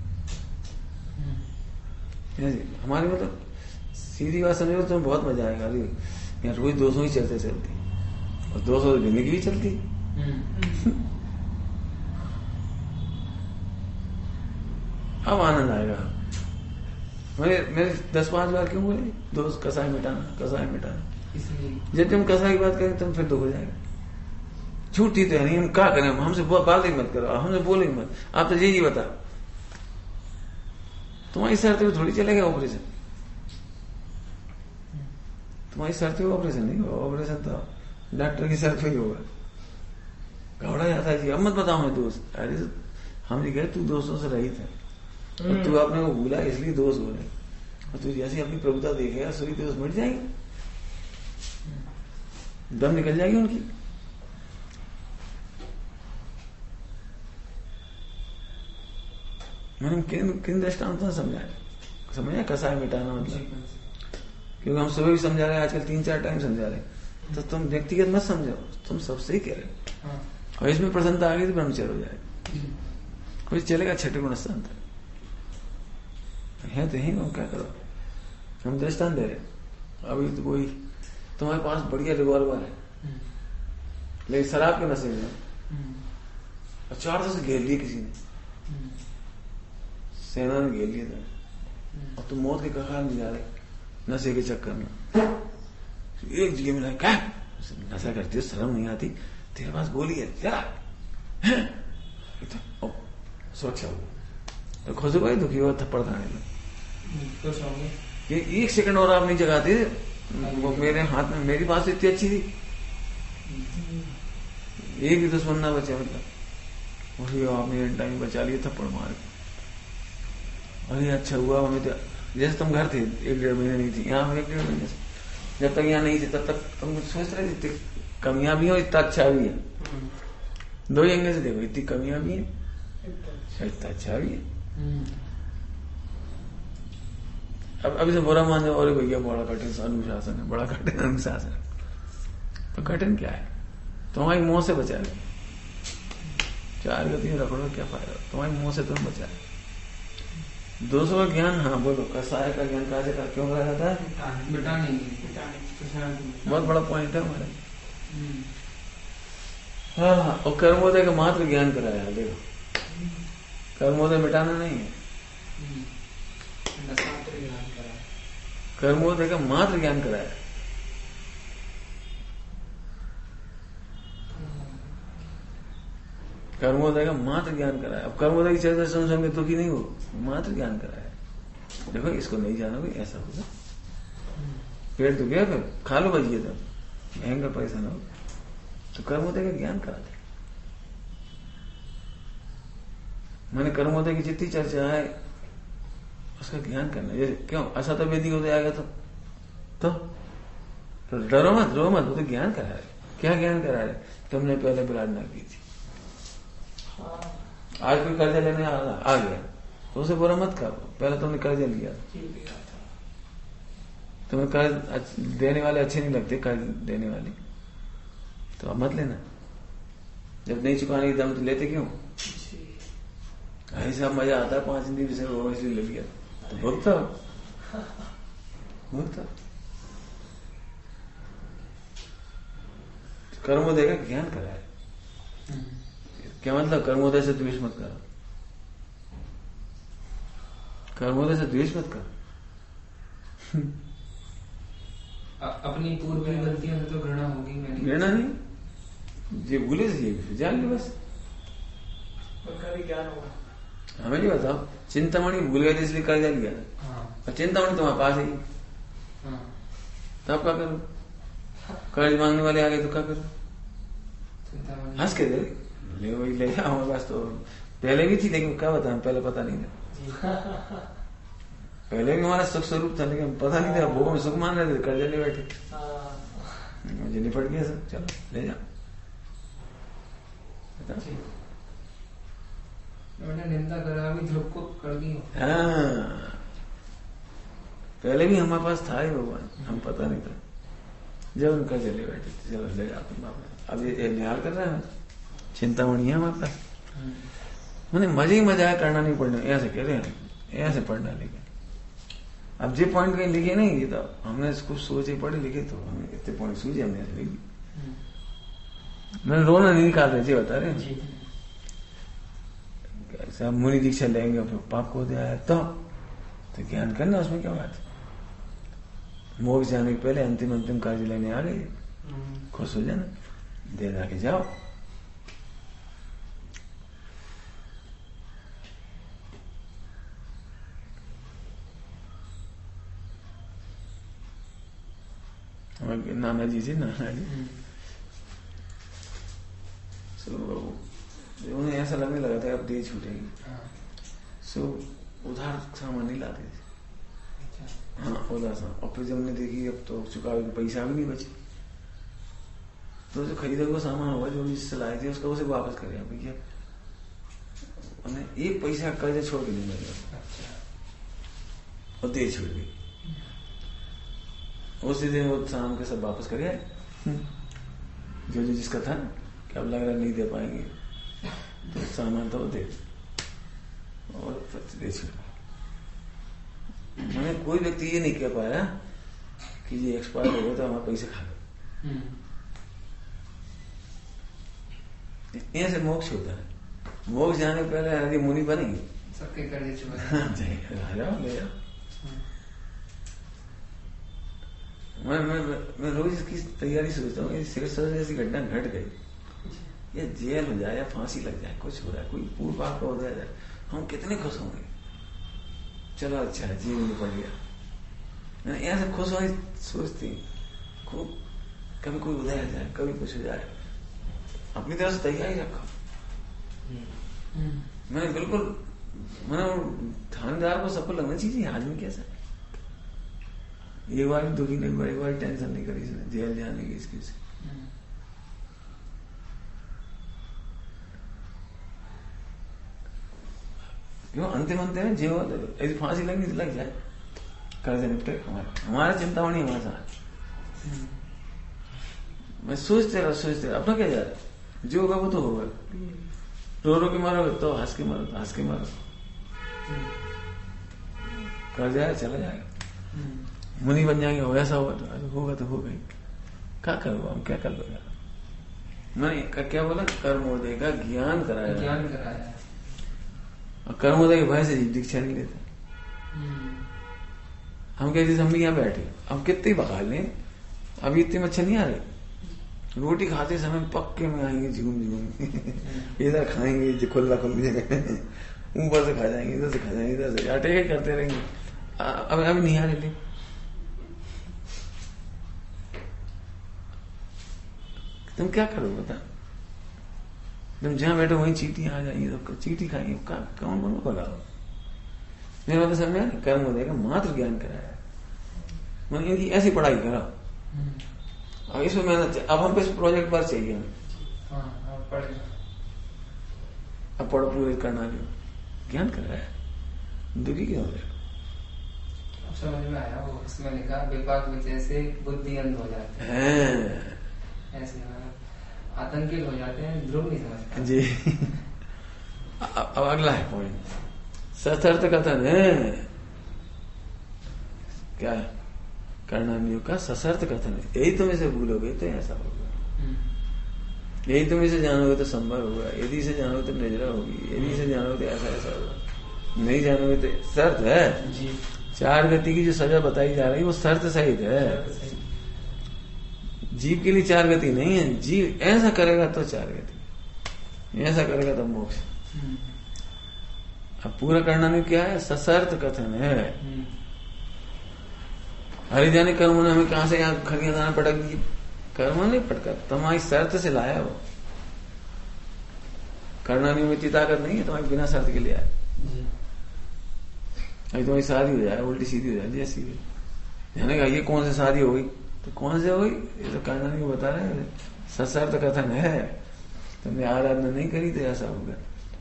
हमारी मतलब सीधी बात समझो तो बहुत मजा आएगा। अरे यहाँ रोज 200 ही चलती, और 200 जिंदगी भी चलती। अब आनंद आएगा। मेरे 10-5 बार क्यों बोले, दोस्त कसाय मिटाना, कसाय मिटाना। जब तुम कसाय की बात करें तुम फिर दुख हो जाएगा। छूटती तो है नहीं, हम क्या करें, हमसे बात ही मत करो, हमसे बोले मत, आप तो जी बता। तुम्हारी शर्त पे थोड़ी चलेगा ऑपरेशन, तुम्हारी शर्त पे ऑपरेशन नहीं होगा, ऑपरेशन तो डॉक्टर की शर्त पे ही होगा। घबरा जाता है जी, अब मत बताओ मैं दोस्त। अरे हमने कहा तू दोस्तों से रही था, और तू अपने को भूला इसलिए दोस्त हो रहे, और तू जैसे अपनी प्रभुता देखेगा सभी दोस्त मिट जाएंगे, दम निकल जाएगी उनकी। मैंने किन दृष्टांतों से समझाया कसाय मिटाना मतलब, क्योंकि हम सुबह भी समझा रहे हैं, आजकल 3-4 टाइम समझा रहे हैं, तो तुम व्यक्तिगत मत समझो, तुम सबसे ही कह रहे हो। और इसमें प्रसन्नता आ गई तो ब्रह्मचर्य हो जाएगा, कोई चलेगा छठे गुण स्थान है तो ही, क्या करो, हम दृष्टांत दे रहे। अभी तो कोई तुम्हारे पास बढ़िया रिवॉल्वर है, लेकिन शराब के नशे में, और 400 से घेर लिया किसी ने, सेना ने घेर लिया था, और तुम मौत के कगार में जा रहे, नशे के चक्कर में। एक जगह मिला, क्या नशा करती हो, शर्म नहीं आती, तेरे पास गोली है क्या? सुरक्षा हो तो खुश भाई दुखी हुआ, थप्पड़ खाने लगे। ये 1 सेकंड और आप नहीं जगाते, वो मेरे हाथ में, मेरी बात इतनी अच्छी थी, एक भी दुश्मन ना बचा। मतलब वही आपने टाइम बचा लिया थप्पड़ मार के। अरे अच्छा हुआ हमें तो, जैसे तुम घर थे 1-1.5 महीने नहीं थी, यहाँ 1-1.5 महीने से जब तक यहाँ नहीं थे तब तक तुम सोच रहे थे कमियां भी हो, इतना अच्छा भी है। 2 एंगल से देखो, इतनी कमियां भी है, इतना अच्छा भी है। अब अभी से बुरा मान जाओ, अरे भैया बड़ा कठिन अनुशासन है, बड़ा कठिन अनुशासन है। तो कठिन क्या है? तुम्हारी मुंह से बचा ले, 4 गतियों रखो, क्या फायदा? तुम्हारी मुंह से तुम बचा ले। दूसरों का ज्ञान, हाँ बोलो, कसाय का ज्ञान काजे का क्यों कहा जाता है? बहुत बड़ा पॉइंट है हमारा। हाँ, और कर्मोदय का मात्र ज्ञान कराया। देखो, कर्मोदय मिटाना नहीं है, कर्मोदय का मात्र ज्ञान कराया। कर्मोदय का मात्र ज्ञान कराया। अब कर्मोदय की चर्चा सुन के दुखी नहीं हो, मात्र ज्ञान कराया। देखो, इसको नहीं जानोगे ऐसा होगा, पेट तो गया, फिर खा लो बजिए, तब महंगा पैसा ना हो। तो कर्मोदय का ज्ञान कराते। मैंने कर्मोदय की जितनी चर्चा है उसका ज्ञान करना। जैसे क्यों असत वेदी हो जाएगा तो डरो मत, रो मत, वो तो ज्ञान करा रहे। क्या ज्ञान करा रहे? तुमने पहले विराधना की थी, आज कोई कर्जा लेने आ गया तो उसे बुरा मत करो, पहले तुमने कर्जा लिया। तुम्हें कर्ज देने वाले अच्छे नहीं लगते, कर्ज देने वाले, तो अब मत लेना। जब नहीं चुकाने की दम तो लेते क्यों? ऐसा मजा आता है 5 दिन से वो इसलिए ले लिया, तो भुगता। कर्मोदय का ज्ञान कराए। क्या मतलब? कर्मोदय से द्वेष मत करो, कर्मोदय से द्वेष मत करो। अपनी पूर्व गलतियों से तो घृणा होगी, घृणा नहीं, ये भूले से ये जान लो बस, ज्ञान होगा। हमें नहीं बताओ, चिंतामणि भूल गए थे इसलिए कर्जा लिया, और चिंतामणि तुम्हारे पास है, तब क्या करो? कर्ज मांगने वाले आ गए तो क्या करो? हंस के दे ले, वही ले जाओ हमारे पास। तो पहले भी थी, लेकिन क्या बताएं, पहले पता नहीं था। पहले भी हमारा सुख स्वरूप था, लेकिन पता नहीं था, भोगों में सुख मान रहे थे, कर्जा ले बैठे, मुझे निपट गया सब, चलो ले जाओ। मैंने निंदा करा भी, ध्रुव को कर दी। हाँ, पहले भी हमारे पास था ही भगवान, हम पता नहीं था। जब उनका चले बैठे थे, चलो ले जाओ तुम वापस। अब ये निहाल कर रहे हैं, चिंतामणि है हमारे पास। मैंने मजे ही मजा है, करना नहीं पड़ना, ऐसे कह रहे हैं, ऐसे पढ़ना। लेकिन अब जो पॉइंट कहीं लिखे नहीं, ये तो हमने कुछ सोचे पढ़े लिखे, तो हमें कितने पॉइंट सूझे, हमने ऐसे लिखी। मैंने रोना नहीं निकाल रहे, जी बता रहे कैसा मुनि दीक्षा लेंगे फिर पाप को दिया है, तो ज्ञान करना, उसमें क्या बात है? मोक्ष जाने के पहले अंतिम कार्य लेने आ गए, खुश हो जाना, दे दा के जाओ। नाना जी उन्हें ऐसा लगने लगा था अब दे छूटेगी, सो उधार सामान नहीं लाते थे। हाँ, उधार सामान। और फिर जब हमने देखी अब तो चुका पैसा भी नहीं बचे, तो जो खरीदा हुआ सामान होगा, जो जिससे लाए थे, उसका उसे वापस करे भैया। उन्हें 1 पैसा कर्ज छोड़ के नहीं मिला, और दे छूट गई। उसी दिन वो शाम के सब वापस कर गए, जो जिसका था, कि अब लग रहा नहीं दे पाएंगे, तो सामान तो दे, और दे छूट। मैंने कोई व्यक्ति ये नहीं कह पाया कि ये एक्सपायर हो गया तो हमारे पैसे खा गए। ऐसे मोक्ष होता है। मोक्ष जाने पहले यदि मुनि बनेंगे, सबके कर्जे चुका ले जाओ। मैं रोज इसकी तैयारी सोचता हूँ। सिगरेट सजा जैसी घटना घट गई, या जेल हो जाए या फांसी लग जाए, कुछ हो जाए, कोई पूर्व पाप का हो जाए, हम कितने खुश होंगे। चलो अच्छा है, जेल में पड़ गया, मैं ऐसे खुश हो सोचती खूब, कभी कोई उदय आ जाए, कभी कुछ हो जाए, अपनी तरफ से तैयारी रखो। मैंने बिल्कुल, मैंने थानेदार को सबको लगना चाहिए आदमी कैसा है। एक बार भी दुखी नहीं हुआ, एक बार टेंशन नहीं करी इसने जेल जाने की इसकी। क्यों अंतिम अंतिम जीव यदि फांसी लगनी तो लग जाए, कर्ज निपटे, हमारा चिंतामणि हमारे साथ। मैं सोचते रहा अपना क्या जा रहा है, जो होगा वो तो होगा। रो रो के मारो तो हंस के मारो, तो हंस के मारो, कर जाए चला जाएगा। मुनि बन जाएंगे, हो ऐसा होगा तो हो गई। क्या करोगे, हम क्या कर लोगे। मैंने क्या बोला, कर्मोदय का ज्ञान कराया। और कर्मोदय के भय से जीव दीक्षा नहीं लेते। हम कहते हम भी यहाँ बैठे, हम कितने बखा लें, अभी इतनी मच्छर नहीं आ रही। रोटी खाते समय पक्के में आएंगे झूम इधर खाएंगे खुला जगह, ऊपर से खा जाएंगे, इधर से खा जाएंगे, इधर से अटेके करते रहेंगे। अब नहीं आ रही। तुम क्या करो बता, तुम जहां बैठो वहीं चीटी आ जाएंगी, तो चीटी खाएंगे, कौन कौन पकाओ। मेरे मतलब समझा, कर्म हो जाएगा, मात्र ज्ञान कराया। मैंने इनकी ऐसी पढ़ाई कराओ। अब इसमें मेहनत, अब हम पे प्रोजेक्ट वर्क चाहिए। अब पढ़ो पूरे करना, ज्ञान कराया, दुखी क्यों हो गया। समझ में आया, वो उसमें लिखा विपाक विजय से बुद्धि अंध हो जाते हैं, ऐसे आतंकित हो जाते हैं, ध्रुव नहीं समझते जी। अब अगला है पॉइंट, सशर्त कथन है। क्या है, कर्णानियों का सशर्त कथन है। यही तुम इसे भूलोगे तो ऐसा होगा, यही तुम इसे जानोगे तो संभव होगा, यदि इसे जानोगे तो निजरा होगी, यदि इसे जानोगे तो ऐसा होगा, नहीं जानोगे तो शर्त है जी। 4 गति की जो सजा बताई जा रही है वो शर्त सहित है। जीव के लिए 4 गति नहीं है, जीव ऐसा करेगा तो 4 गति, ऐसा करेगा तो मोक्ष। अब पूरा करना नहीं क्या है, सशर्त कथन है। हरि जाने कर्म ने हमें कहां से यहाँ खड़िया दाना पटक दी, कर्म नहीं पटका, तुम्हारी शर्त से लाया वो। करना नहीं में इतनी ताकत नहीं है, तुम्हारी बिना शर्त के लिए आया। अभी तुम्हारी शादी हो जाए, उल्टी सीधी हो जाए जैसी भी, जाने का ये कौन सी शादी हो गई, तो कौन से हो गई, ये तो करना नहीं बता रहे, सशर्त कथन है। तुमने आराधना नहीं करी तो ऐसा होगा,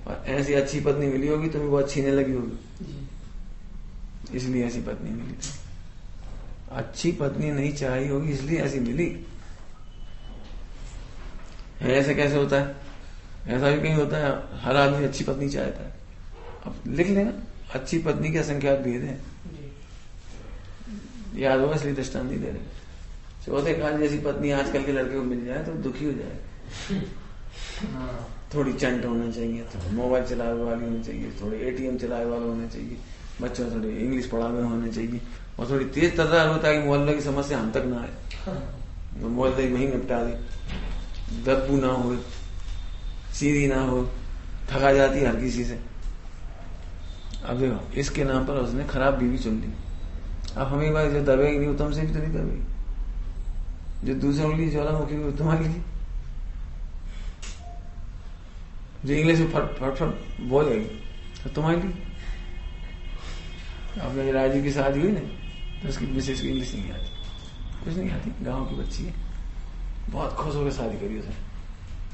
और ऐसी अच्छी पत्नी मिली होगी तुम्हें वो अच्छी नहीं लगी होगी, इसलिए ऐसी पत्नी मिली थी। अच्छी पत्नी नहीं चाहिए होगी इसलिए ऐसी मिली है। ऐसे कैसे होता है, ऐसा भी कहीं होता है, हर आदमी अच्छी पत्नी चाहता है। अब लिख लेना, अच्छी पत्नी के असंख्यात भेद है, याद होगा इसलिए दृष्टांत नहीं दे रहे। चौथे काल जैसी पत्नी आजकल के लड़के को मिल जाए तो दुखी हो जाए। थोड़ी चंट होना चाहिए, थोड़ा मोबाइल चलाने वाली होनी चाहिए, थोड़े एटीएम चलाने वाले होने चाहिए, बच्चों थोड़े इंग्लिश पढ़ाने होने चाहिए, और थोड़ी तेज तर्रार होता है कि मोहल्ले की समस्या हम तक ना आए, तो मोहल्ले वहीं निपटा दे, दब्बू ना हो, सीधी ना हो, थका जाती हर किसी से। अब देखो इसके नाम पर उसने खराब बीवी चुन ली। अब हमें बात जो दबेगी नहीं, तुमसे भी तो नहीं दबेगी, जो दूसरों के लिए ज्वालामुखी हुई तुम्हारे लिए, जो इंग्लिश में फट बोलेगी तो तुम्हारे लिए। अब मेरे राजू की शादी हुई ना, तो उसकी मिसेज की इंग्लिश नहीं आती, कुछ नहीं आती, गांव की बच्ची है, बहुत खुश होकर शादी करी उसने।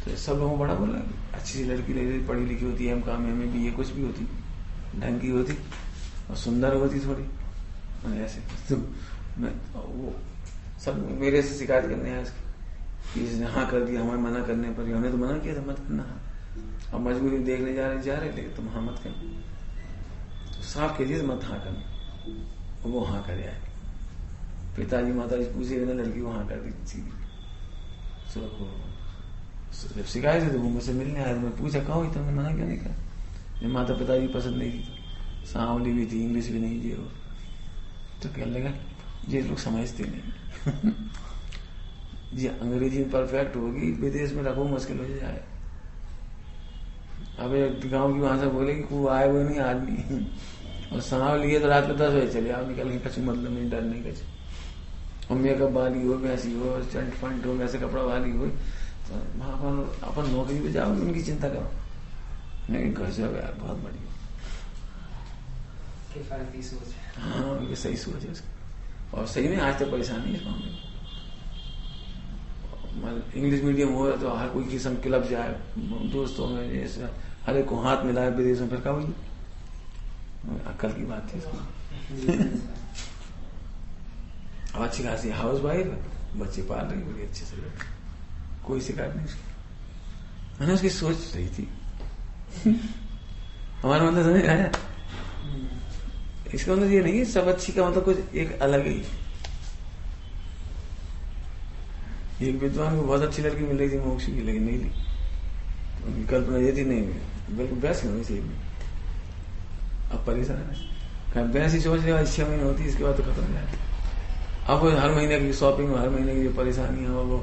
तो सब लोगों को बड़ा बोला, अच्छी सी लड़की लगी, पढ़ी लिखी होती है, काम में भी ये कुछ भी होती, ढंग की होती और सुंदर होती थोड़ी, ऐसे तो मैं वो सब मेरे से शिकायत करने आए कि इसने हाँ कर दिया, हमें मना करने पर, हमने तो मना किया था मत करना, अब मजबूरी देखने जा रहे लेकिन तुम हाँ मत करना, तो साफ कीजिए मत हाँ करना, वो हाँ करे आए। पिताजी माताजी पूछे बिना लड़की को हाँ कर दी सीधी। जब शिकायत है तो वो मुझसे मिलने आया, मैं पूछा कहो तुमने मना क्यों नहीं करा, जब माता पिताजी पसंद नहीं थी, तो सांवली भी थी, इंग्लिश भी नहीं थी, तो कहने लगा ये लोग समझते नहीं। जी अंग्रेजी में परफेक्ट होगी, विदेश में रखो मुश्किल हो जाए। अब एक गांव की भाषा बोलेगी को आए वो नहीं आदमी, और सांव लिए तो रात को 10 बजे चले आप निकल के कछु मतलब नहीं, डर नहीं कछु। और मेकअप वाली हो, वैसी हो, चंट फंट हो, वैसे कपड़ा वाली हो, तो वहां पर अपन नौकरी पे जाओ, उनकी चिंता करो। नहीं घर से यार बहुत बढ़िया, किफायती सोच है। हाँ ये सही सोच है उसकी, और सही में आज तक परेशानी है इस मामले में। इंग्लिश मीडियम हो तो हर कोई किस्म क्लब जाए, दोस्तों में जैसे हर एक को हाथ मिलाए, विदेश में फिर का हुई अक्ल की बात थी इसकी। अब अच्छी खासी हाउस वाइफ, बच्चे पाल रही बड़ी अच्छे से, कोई शिकायत नहीं उसकी। मैंने उसकी सोच सही थी। हमारा मतलब समझ आया, इसका मतलब ये नहीं सब अच्छी का मतलब कुछ एक अलग ही। एक विद्वान को बहुत अच्छी लड़की मिल रही थी मोक्षी की, लेकिन नहीं ली। उनकी कल्पना ये थी नहीं बिल्कुल बेस्ट होनी चाहिए। अब परेशान है, बेस्ट ही सोच रहे 6 महीने होती, इसके बाद तो खत्म हो जाए। अब हर महीने की शॉपिंग, हर महीने की जो परेशानी है वो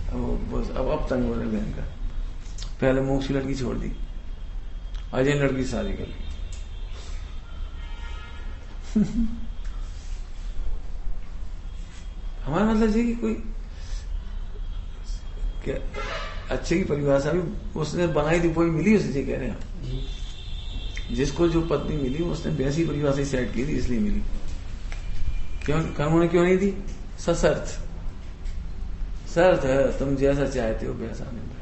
अब तंग हो रहे बहन का। पहले मोक्षी लड़की छोड़ दी, अजय लड़की से शादी कर ली। हमारा मतलब जी कि कोई क्या अच्छे की परिभाषा भी उसने बनाई थी, कोई मिली उसे कह रहे हैं। जिसको जो पत्नी मिली उसने वैसी परिभाषा सेट की थी, इसलिए मिली। क्यों कर्मों ने क्यों नहीं दी? सशर्त शर्त है, तुम जैसा चाहते हो वैसा मिलता।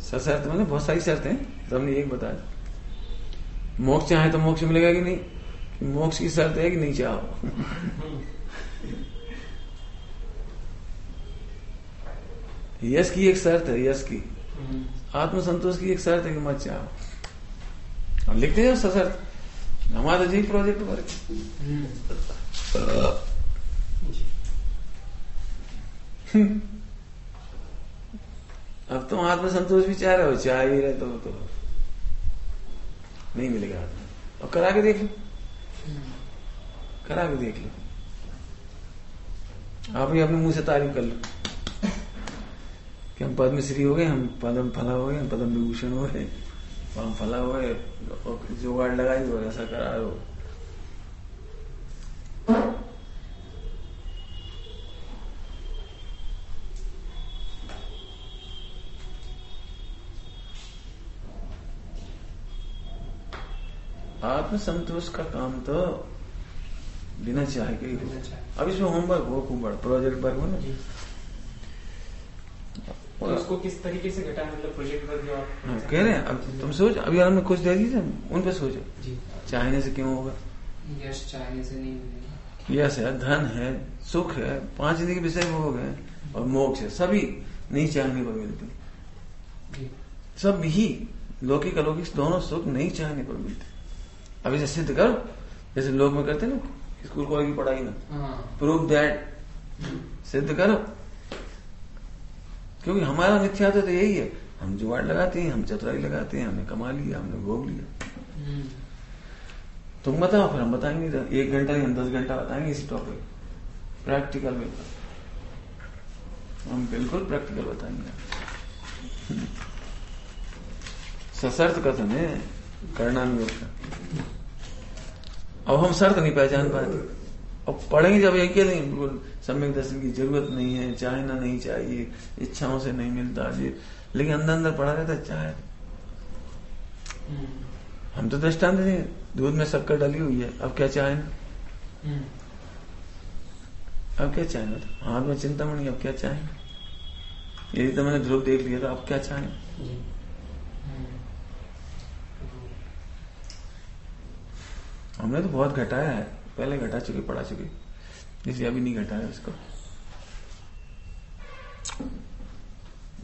सशर्त मतलब बहुत सारी शर्तें हैं, तुमने एक बताया। मोक्ष चाहे तो मोक्ष मिलेगा कि नहीं? मोक्ष की शर्त है कि नहीं चाहो। यश की एक शर्त है, यश की आत्मसंतोष की एक शर्त है कि मत चाहो। हम लिखते हैं सशर्त, हमारा जी प्रोजेक्ट वर्क। अब तुम आत्मसंतोष भी चाह रहे हो, चाह ही रहे तो नहीं मिलेगा। और करा के देख लो, करा के देख लो। आप ही अपने मुंह से तारीफ कर लो कि हम पद्मश्री हो गए, हम पद्म फला हो गए, हम पद्म विभूषण हो गए, हम फला हो गए, जुगाड़ लगाई हो, ऐसा करा हो। आत्मसंतोष का काम तो बिना चाहे के ही हो। अब इसमें होमवर्क हो, खूब बड़ा प्रोजेक्ट वर्क हो ना। तो उसको किस तरीके से घटा, मतलब प्रोजेक्ट वर्क जो आप कह रहे हैं। अब तुम सोच, अभी हमने कुछ दे दी, उन पे सोचो। चाहने से क्यों होगा? यश चाहने से नहीं मिलेगा। यश है, धन है, सुख है, 5 जिंदगी विषय भोग है, और मोक्ष है, सभी नहीं चाहने पर मिलते। सब ही लौकिक अलौकिक दोनों सुख नहीं चाहने पर मिलते। अब इसे सिद्ध करो, जैसे लोग में करते ना स्कूल कॉलेज की पढ़ाई में, प्रूव दैट, सिद्ध करो। क्योंकि हमारा मिथ्या तो यही है, हम जुगाड़ लगाते हैं, हम चतुराई लगाते हैं, हमने कमा लिया, हमने भोग लिया। तुम बताओ, फिर हम बताएंगे। 1 घंटा या 10 घंटा बताएंगे इसी टॉपिक, प्रैक्टिकल में। हम बिल्कुल प्रैक्टिकल बताएंगे। सशर्त कथन है, करना नहीं होता। अब हम शर्त नहीं पहचान पाते, अब पढ़ेंगे जब एक नहीं, बिल्कुल सम्यक दर्शन की जरूरत नहीं है, चाहना नहीं चाहिए, इच्छाओं से नहीं मिलता जी, लेकिन अंदर अंदर पड़ा रहता है चाहे। हम तो दृष्टांत दें, दूध में शक्कर डली हुई है, अब क्या चाहे? अब क्या चाहे? हाथ में चिंतामणि, अब क्या चाहे? यदि तो मैंने ध्रुव देख लिया था, अब क्या चाहे? हमने तो बहुत घटाया है, पहले घटा चुके, पढ़ा चुके, इसलिए अभी नहीं घटाया उसको।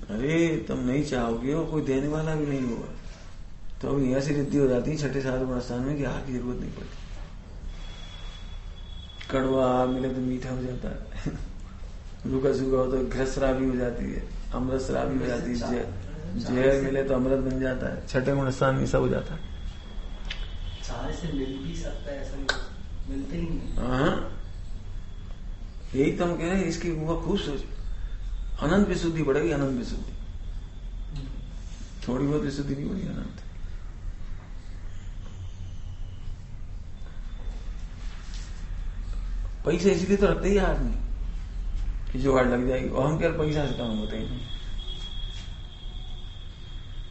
अरे तुम नहीं चाहोगे और कोई देने वाला भी नहीं होगा, तो अभी ऐसी रिद्धि हो जाती है 6ठे 7वें स्थान में कि हाथ की जरूरत नहीं पड़ती। कड़वा मिले तो मीठा हो जाता है, रूखा सूखा हो तो घृतश्रावी हो जाती है, अमृतश्रावी हो जाती है, जहर मिले तो अमृत बन जाता है, 6ठे गुण स्थान में सब हो जाता है। सारे से मिल भी सकता है, ऐसा नहीं मिलते ही नहीं। हाँ, यही तो हम कह रहे हैं, इसकी वो खूब सोच, अनंत विशुद्धि बढ़ेगी, अनंत विशुद्धि, थोड़ी बहुत विशुद्धि नहीं बढ़ी, अनंत। पैसे इसलिए तो रखते ही आदमी कि जुगाड़ लग जाएगी, और हम क्या पैसा से काम होता ही नहीं,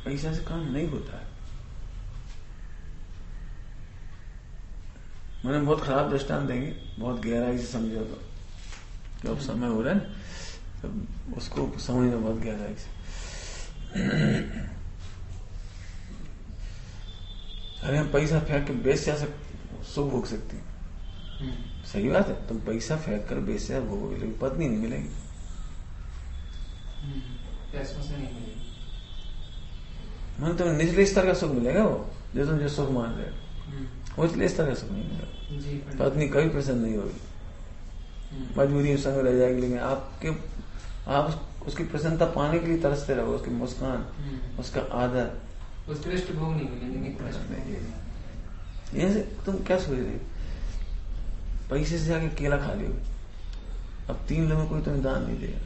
पैसा से काम नहीं होता है। मैंने बहुत खराब दृष्टांत देंगे, बहुत गहराई से समझो तो, कि अब समय हो रहा है तो उसको समझना बहुत गहराई से। अरे हम पैसा फेंक के बेस्या से सुख भोग सकते हैं, सही बात है, तुम पैसा फेंक कर बेस्या भोगोगे, लेकिन पत्नी नहीं मिलेगी, पैसों से नहीं मिलेगी। मतलब तुम्हें निचले स्तर का सुख मिलेगा, वो जो तुम जो सुख मान रहे हो वो निचले स्तर का सुख नहीं मिलेगा। पत्नी कभी प्रसन्न नहीं होगी, मजबूरी में संग रह जाएगी, लेकिन आप उसकी प्रसन्नता पाने के लिए तरसते रहो, उसकी मुस्कान, उसका आदर, उत्कृष्ट भोग नहीं मिलेंगे। यहाँ से तुम क्या सोच रहे हो, पैसे से जाके केला खा लियो, अब 3 लोगों को तुम्हें दान नहीं देगा,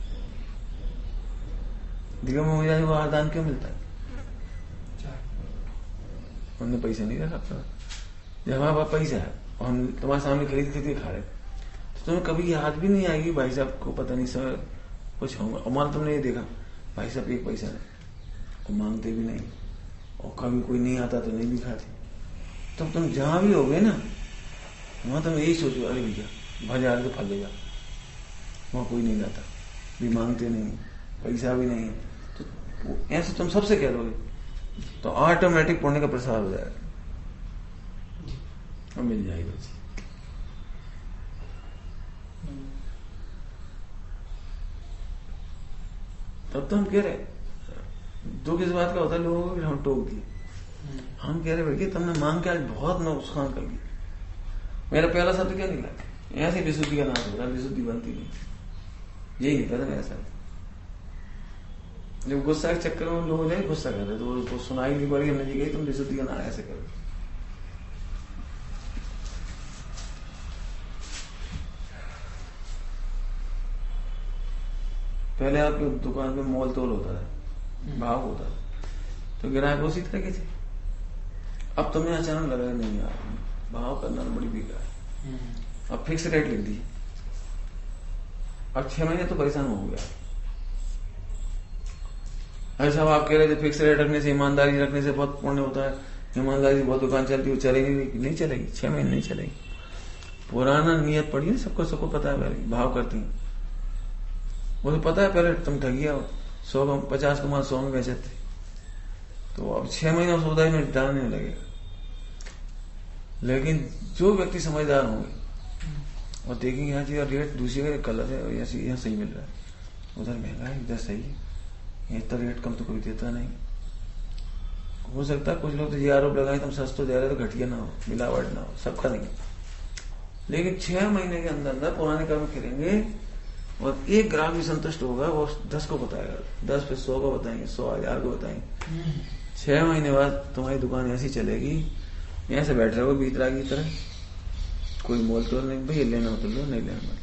दिलों में मुझे वो दान क्यों मिलता है, उन्होंने पैसा नहीं रखा अपना, जब हमारे पास पैसा है और हम तुम्हारे सामने खरीद के खा रहे, तो तुम्हें कभी याद भी नहीं आएगी भाई साहब को पता नहीं सर कुछ होगा, और मान तुमने ये देखा भाई साहब एक पैसा नहीं, और मांगते भी नहीं, और कभी कोई नहीं आता तो नहीं भी खाते, तो तुम जहां भी होगे ना वहां तुम यही सोचो, अरे भैया बाजार के फल ले जा, वहां कोई नहीं लाता, भी मांगते नहीं, पैसा भी नहीं, तो ऐसे तुम सबसे कह दोगे तो ऑटोमेटिक पुण्य का प्रसार हो जाएगा और मिल जाएगा जी। तब तो हम कह रहे दुख इस बात का होता है लोगों को हम टोक दिए, हम कह रहे भैया तुमने मांग के आज बहुत नुकसान कर लिया, मेरा पहला शब्द क्या निकला, ऐसे विशुद्धि का नाश होता है, विशुद्धि बनती नहीं, यही निकला था मेरा शब्द। जब गुस्सा के चक्कर में लोग नहीं गुस्सा कर रहे तो उसको सुनाई नहीं पड़ी, हमने जी कही तुम विशुद्धि का नाश ऐसे करो। पहले आपकी दुकान पे मोल तोल होता था, भाव होता था, तो ग्राहक उसी तरह के थे, अब तुमने अचानक लगा नहीं यार भाव करना तो बड़ी बेकार है, अब फिक्स रेट लिख दी, अब 6 महीने तो परेशान हो गया। ऐसा आप कह रहे थे फिक्स रेट रखने से, ईमानदारी रखने से बहुत पुण्य होता है, ईमानदारी से बहुत दुकान चलती है, चलेगी नहीं चलेगी, 6 महीने नहीं चलेगी। पुराना नियत पड़ी है, सबको पता है, भाव करती है, वो तो पता है पहले तुम ठगिया हो, 50 का माल 100 में बेचे थे, तो अब 6 महीना सौदा में डालने लगेगा। लेकिन जो व्यक्ति समझदार होंगे और देखेंगे यहाँ चीज रेट दूसरी का कलर है और यहाँ सही मिल रहा है, उधर महंगा है इधर सही है, इतना रेट कम तो कोई देता नहीं। हो सकता है कुछ लोग तो ये आरोप लगाए तुम सस्ता दे रहे तो घटिया ना हो, मिलावट ना हो, सबका नहीं, लेकिन 6 महीने के अंदर अंदर पुराने कर्म करेंगे और एक ग्राहक भी संतुष्ट होगा, वो 10 को बताएगा, 10 पे 100 को बताएंगे, 100 1000 को बताएंगे। 6 महीने बाद तुम्हारी दुकान ऐसी चलेगी, यहाँ से बैठ रहे हो बीतरा की तरह, कोई मोल तो नहीं, भैया लेना हो तो लो, नहीं लेना मत,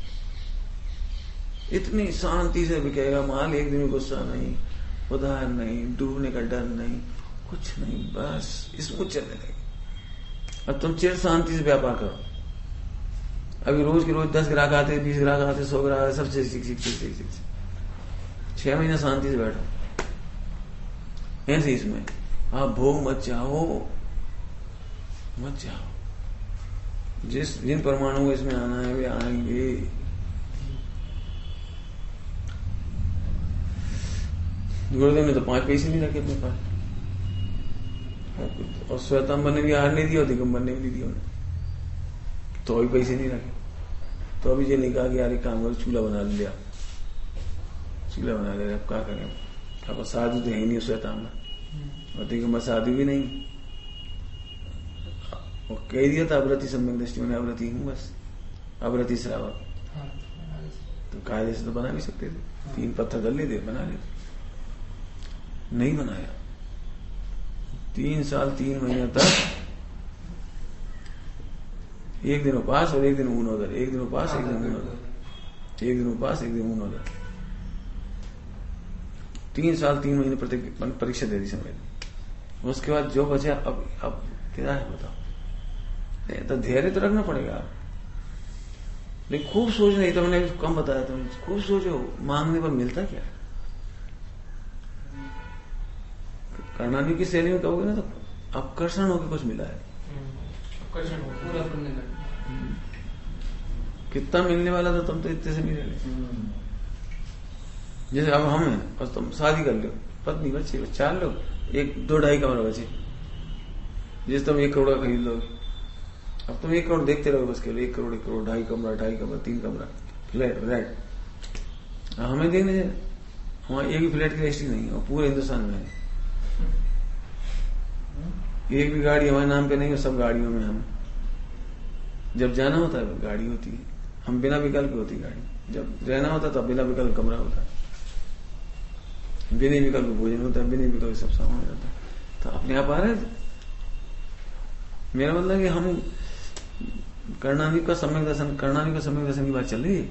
इतनी शांति से बिकेगा माल, एक दिन में गुस्सा नहीं, उधार नहीं, डूबने का डर नहीं, कुछ नहीं, बस स्मूथ चलने लगे। अब तुम चिर शांति से व्यापार करो, अभी रोज के रोज 10 ग्राहक आते, 20 ग्राहक आते, 100 ग्राहक आते, सबसे सीख 6 महीने शांति से बैठो, ऐसे इसमें आप भोग मत चाहो, जिन परमाणु को इसमें आना है वे आएंगे। गुरुदेव ने तो 5 पैसे नहीं रखे अपने पास, और श्वेतांबर ने भी आहार नहीं दिया और दिगंबर ने भी नहीं दिया उन्हें, तो अभी पैसे नहीं रखे। तो अभी ये नहीं कहा कि यार एक काम करो चूल्हा बना लिया, चूल्हा बना लिया, अब क्या करें, अब साधु तो है नहीं श्वेतांबर, और दिगंबर साधु भी नहीं, वो कह दिया था अव्रति सम्यक दृष्टि, मैंने अव्रति हूँ बस, अव्रति श्रावक, तो कायदे से तो बना भी सकते थे, 3 पत्थर डाल लेते बना लेते, नहीं बनाया। 3 साल 3 महीने तक एक दिन उपास और एक दिन ऊन उधर, एक दिन उपास एक दिन ऊन उधर, एक दिन उपवास, एक दिन ऊन 3 साल 3 महीने परीक्षा दे दी समय। उसके बाद जो बचे अब तेरा है, बताओ। तो धैर्य तो रखना पड़ेगा। लेकिन खूब सोच नहीं, तो मैंने कम बताया, तुम खूब सोचो, मांगने पर मिलता क्या? कर्णानी की शैली में कहोगे ना तो आकर्षण होकर कुछ मिला है, पूरा पुण्य कितना मिलने वाला था, तुम तो इतने से नहीं रहे। जैसे अब हम हैं और तुम शादी कर लो, पत्नी बच्चे 4 लोग, 1-2-2.5 कमरा बचे, जैसे तुम 1 करोड़ का खरीद लोगे। अब तुम 1 करोड़ देखते रहोगे बस, केवल 1 करोड़ 1 करोड़, 2.5 कमरा 2.5 कमरा 3 कमरा फ्लैट। हमें देखने हमारे एक भी फ्लैट की रजिस्ट्री नहीं है, और पूरे हिंदुस्तान में है। एक भी गाड़ी हमारे नाम पे नहीं है, सब गाड़ियों में हम जब जाना होता है गाड़ी होती है, हम बिना विकल्प की होती गाड़ी, जब रहना होता है तब बिना विकल्प कमरा होता है, बिना विकल्प भोजन होता है, बिना विकल्प सब सामान हो जाता है। तो अपने आप आ रहे थे। मेरा मतलब कि हम कर्णानी का सम्यक दर्शन की बात चल रही है।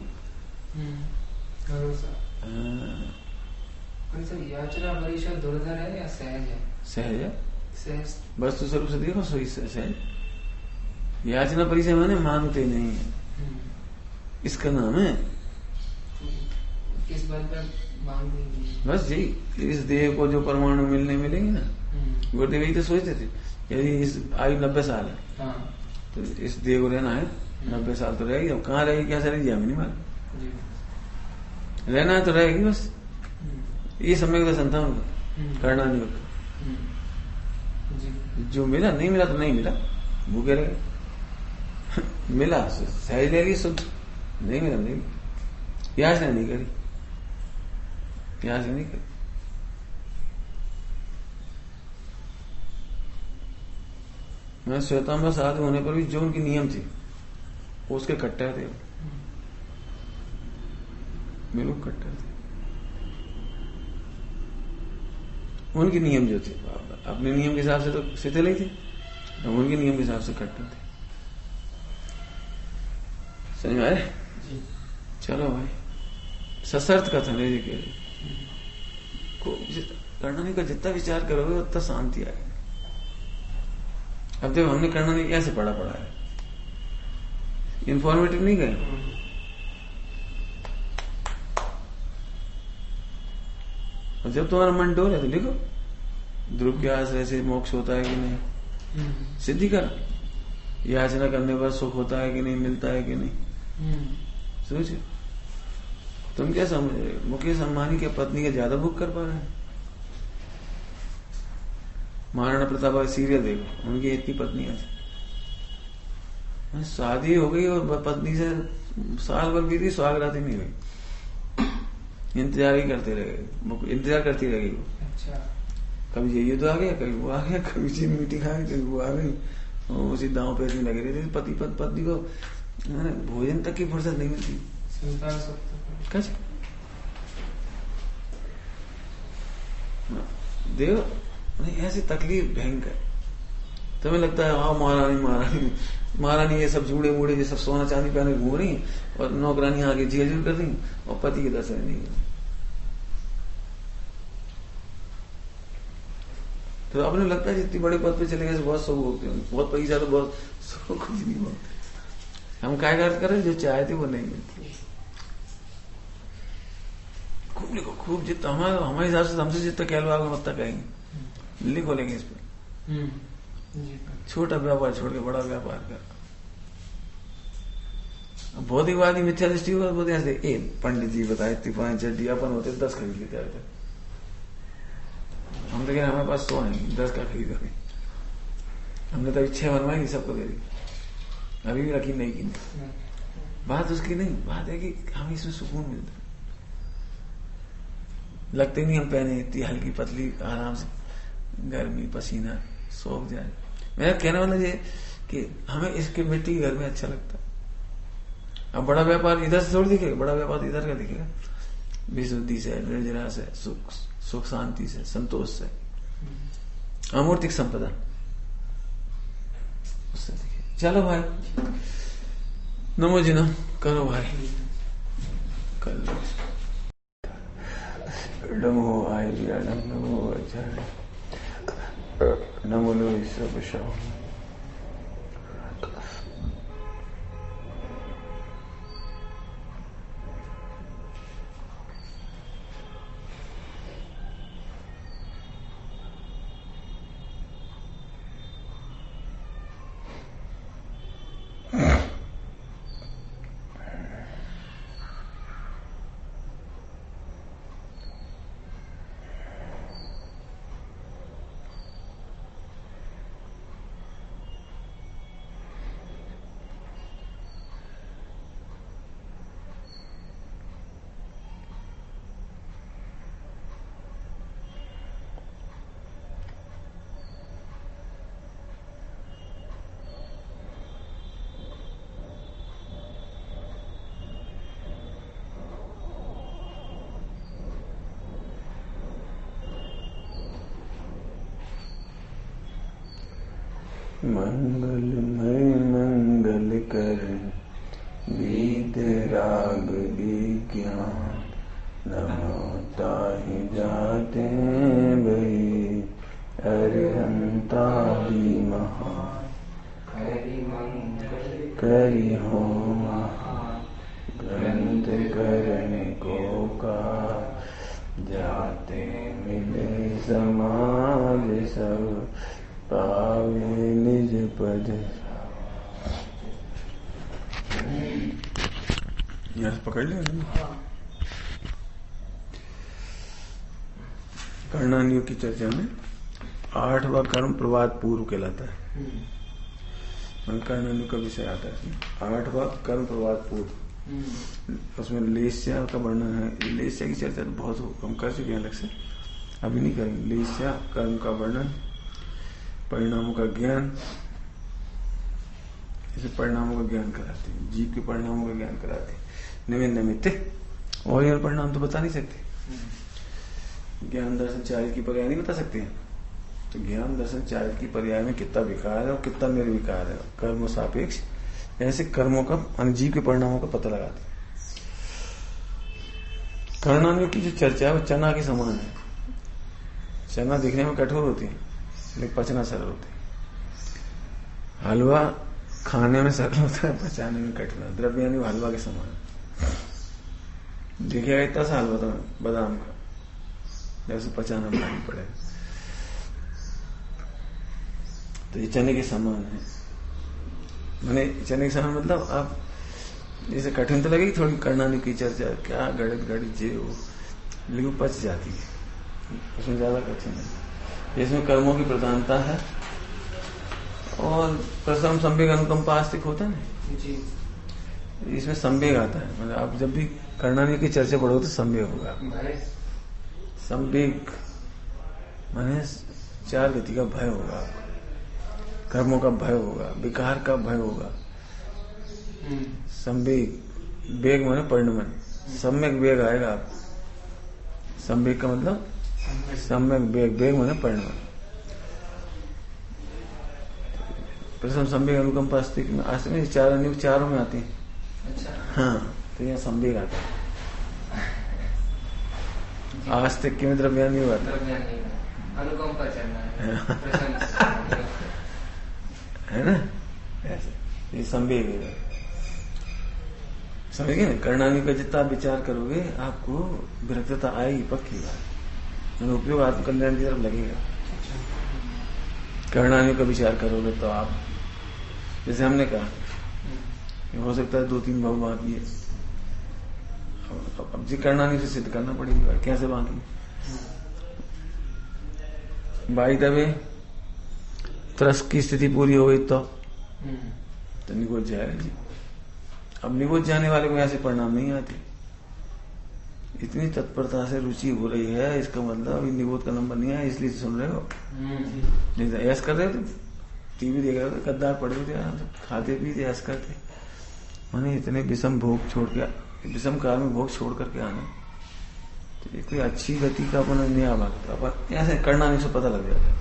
याचना परिषद दुर्धर है या सहज है? सहज है, सहज वस्तु स्वरूप से देखो सही सहज। याचना परिचय माने मांगते नहीं है, इसका नाम है। किस बात पर मांगते नहीं? बस यही, इस देह को जो परमाणु मिलेंगे ना, गुरुदेव यही तो सोचते थे, यदि इस आयु 90 साल है, हाँ। तो इस देह को रहना है 90 साल तो रहेगी। अब कहाँ रहेगी, क्या रहेगी, हमें नहीं मालूम। रहना है तो रहेगी बस। ये सम्यक दर्शन था उनका, कर्णानी का। जो मिला, नहीं मिला तो नहीं मिला, भूखे रहे। मिला सहज ले ली, शुद्ध, नहीं मिला नहीं, याचना नहीं करी, याचना नहीं करी। मैं श्वेतांबर साधु होने पर भी जो उनकी नियम थी उसके कट्टर थे, बिल्कुल कट्टर थे। उनके नियम जो थे, अपने नियम के हिसाब से तो शिथिल ही थे, उनके नियम के हिसाब से कट्टर थे। समझ में आए? चलो भाई, सशर्त कथन है जी। कर्णानी का जितना विचार करोगे उतना शांति आएगी। अब देखो, हमने कर्णानी कैसे पढ़ा है, इंफॉर्मेटिव नहीं गए। और जब तुम्हारा मन डोल है तो लिखो, ध्रुव के आश्रय से मोक्ष होता है कि नहीं, सिद्धि कर। याचना करने पर सुख होता है कि नहीं, मिलता है कि नहीं, सोचो। तुम क्या समझ रहे हो, मुकेश अंबानी के पत्नी के ज्यादा भूख कर पा रहे हैं? महाराणा प्रताप सीरियल देखो, उनकी इतनी पत्नियां थी, शादी हो गई और पत्नी से साल भर बीती, सुहागरात ही नहीं हुई, इंतजार ही करते रहे, इंतजार करती रहेगी वो। अच्छा। कभी ये युद्ध आ गया, कभी वो आ गया, कभी चीन मीटिंग आ गई, कभी वो आ गई, उसी दांव पे लगे रहते। पत्नी को भोजन तक की फुर्सत नहीं मिलती। देखो ऐसी तकलीफ भयंकर। तुम्हें लगता है हाँ महारानी ये सब जूड़े मूड़े ये सब सोना चांदी पहने घूम रही और नौकरानी आगे झेल कर रही और पति के दर्शन नहीं है। तो आपने लगता है जितनी बड़े पद पे चले गए बहुत सुख होते हैं, बहुत पैसा तो बहुत सुख, कुछ नहीं होता। हम क्या करें, जो चाहे थे वो नहीं मिलती। खूब लिखो, खूब जितना हमारे हिसाब से हमसे जितना कहलवाओगे उतना कहेंगे, लिखो लेंगे इस पर। छोटा व्यापार छोड़ के बड़ा व्यापार कर। भौतिकवादी मिथ्या दृष्टि बोलते हैं, पंडित जी बताए इतनी 5 चड्डी, अपन होते 10 खरीद लेते हैं। हम तो कह हमारे पास 100 है, 10 का खरीदोगे। हमने तो अभी 6 बनवाई, सबको दे दी, अभी भी रखी नहीं की। बात उसकी नहीं, बात है कि हमें इसमें सुकून मिलता है। लगते नहीं हम पहने इतनी हल्की पतली, आराम से, गर्मी पसीना सोख जाए। मेरा कहने वाला ये कि हमें इसके मिट्टी के घर में अच्छा लगता है। अब बड़ा व्यापार इधर से थोड़ी दिखेगा, बड़ा व्यापार इधर का दिखेगा, विशुद्धि से, निर्जरा से, सुख शांति से, संतोष से, अमूर्तिक संपदा उससे दिखे। चलो भाई, नमो जी नम करो भाई। नमो आर्या नमो आचार्य नमो लो सब शव मंगलमय मंगल कर वेद राग विज्ञान नमो ताहि जाते भई अरिहंतादि महान करि हो महान ग्रंथ करने को का जाते मिले समाज सब पावे निज पद। यहाँ पकड़ लिया कर्णानियों की चर्चा में 8वां कर्म प्रवाद पूर्व कहलाता है। कर्णानियों का विषय आता है इसमें 8वां कर्म प्रवाद पूर्व। उसमें लेस्या का वर्णन है। लेस्या की चर्चा तो बहुत हम कर चुके हैं अलग से, अभी नहीं करेंगे। लेस्या कर्म का वर्णन, परिणामों का ज्ञान, इसे परिणामों का ज्ञान कराते हैं, जीव के परिणामों का ज्ञान कराते हैं। निमित्त और यार परिणाम तो बता नहीं सकते। ज्ञान दर्शन चारित्र की पर्याय नहीं बता सकते हैं। तो ज्ञान दर्शन चारित्र की पर्याय में कितना विकार है और कितना निर्विकार है, कर्म सापेक्ष, ऐसे कर्मों का जीव के परिणामों का पता लगाते हैं। कर्णानियों की जो चर्चा है वो चना के समान है। चना दिखने में कठोर होती है लेकिन पचना सरल होता है। हलवा खाने में सरल होता है, पचाने में कठिन। द्रव्यानि हलवा के समान देखिएगा इतना सा हलवा था बादाम का, जैसे पचाना भारी पड़ेगा। तो ये चने के समान है। मैंने चने के समान मतलब आप जैसे कठिन तो लगेगी थोड़ी कर्णानि की चर्चा, क्या गणित जे हो, लेकिन पच जाती है, उसमें ज्यादा कठिन है। इसमें कर्मों की प्रधानता है और प्रथम संवेग अनुकंपा आस्तिक होता है जी। इसमें संवेग आता है, मतलब आप जब भी कर्णानि की चर्चा पढ़ो तो संवेग होगा। संवेग माने 4 गति का भय होगा, कर्मों का भय होगा, विकार का भय होगा। संवेग, वेग माने परिणमन, सम्यक वेग आएगा आपको। संवेग का मतलब सम्यक वेग, वेग माने परिणाम। प्रथम संवेग अनुकंपा आस्तिक में, आस्तिक में 4 अनियोग चारों में आती है। अच्छा। हाँ, तो यहाँ संवेग आता है। आस्तिक के में द्रव्यानि आता है, अनुकंपा है ना, ऐसे ये संवेग है। समझिए ना, कर्णानि का जितना विचार करोगे आपको विरक्तता आएगी, पक्की बात। उपयोग आत्मकल्याण की तरफ लगेगा। कर्णानि का विचार करोगे तो आप, जैसे हमने कहा हो सकता है 2-3 भाव बाकी है, अब जी कर्णानि से सिद्ध करना पड़ेगी। कैसे बाकी बाई दबे त्रस की स्थिति पूरी हो गई तो निगोच जाएगा जी। अब निगोच जाने वाले को ऐसे परिणाम नहीं आते। इतनी तत्परता से रुचि हो रही है, इसका मतलब निगोद का नंबर नहीं है, इसलिए सुन रहे हो। नहीं तो ऐस कर रहे थे, टीवी देख रहे थे, गद्दार पड़े हुए थे, खाते पीते ऐस करते। मैंने इतने विषम भोग छोड़ के, विषम काल में भोग छोड़ करके आना, तो कोई अच्छी गति का अपन नहीं आ पाता। अपन ऐसे कर्णानि से पता लग जाता है।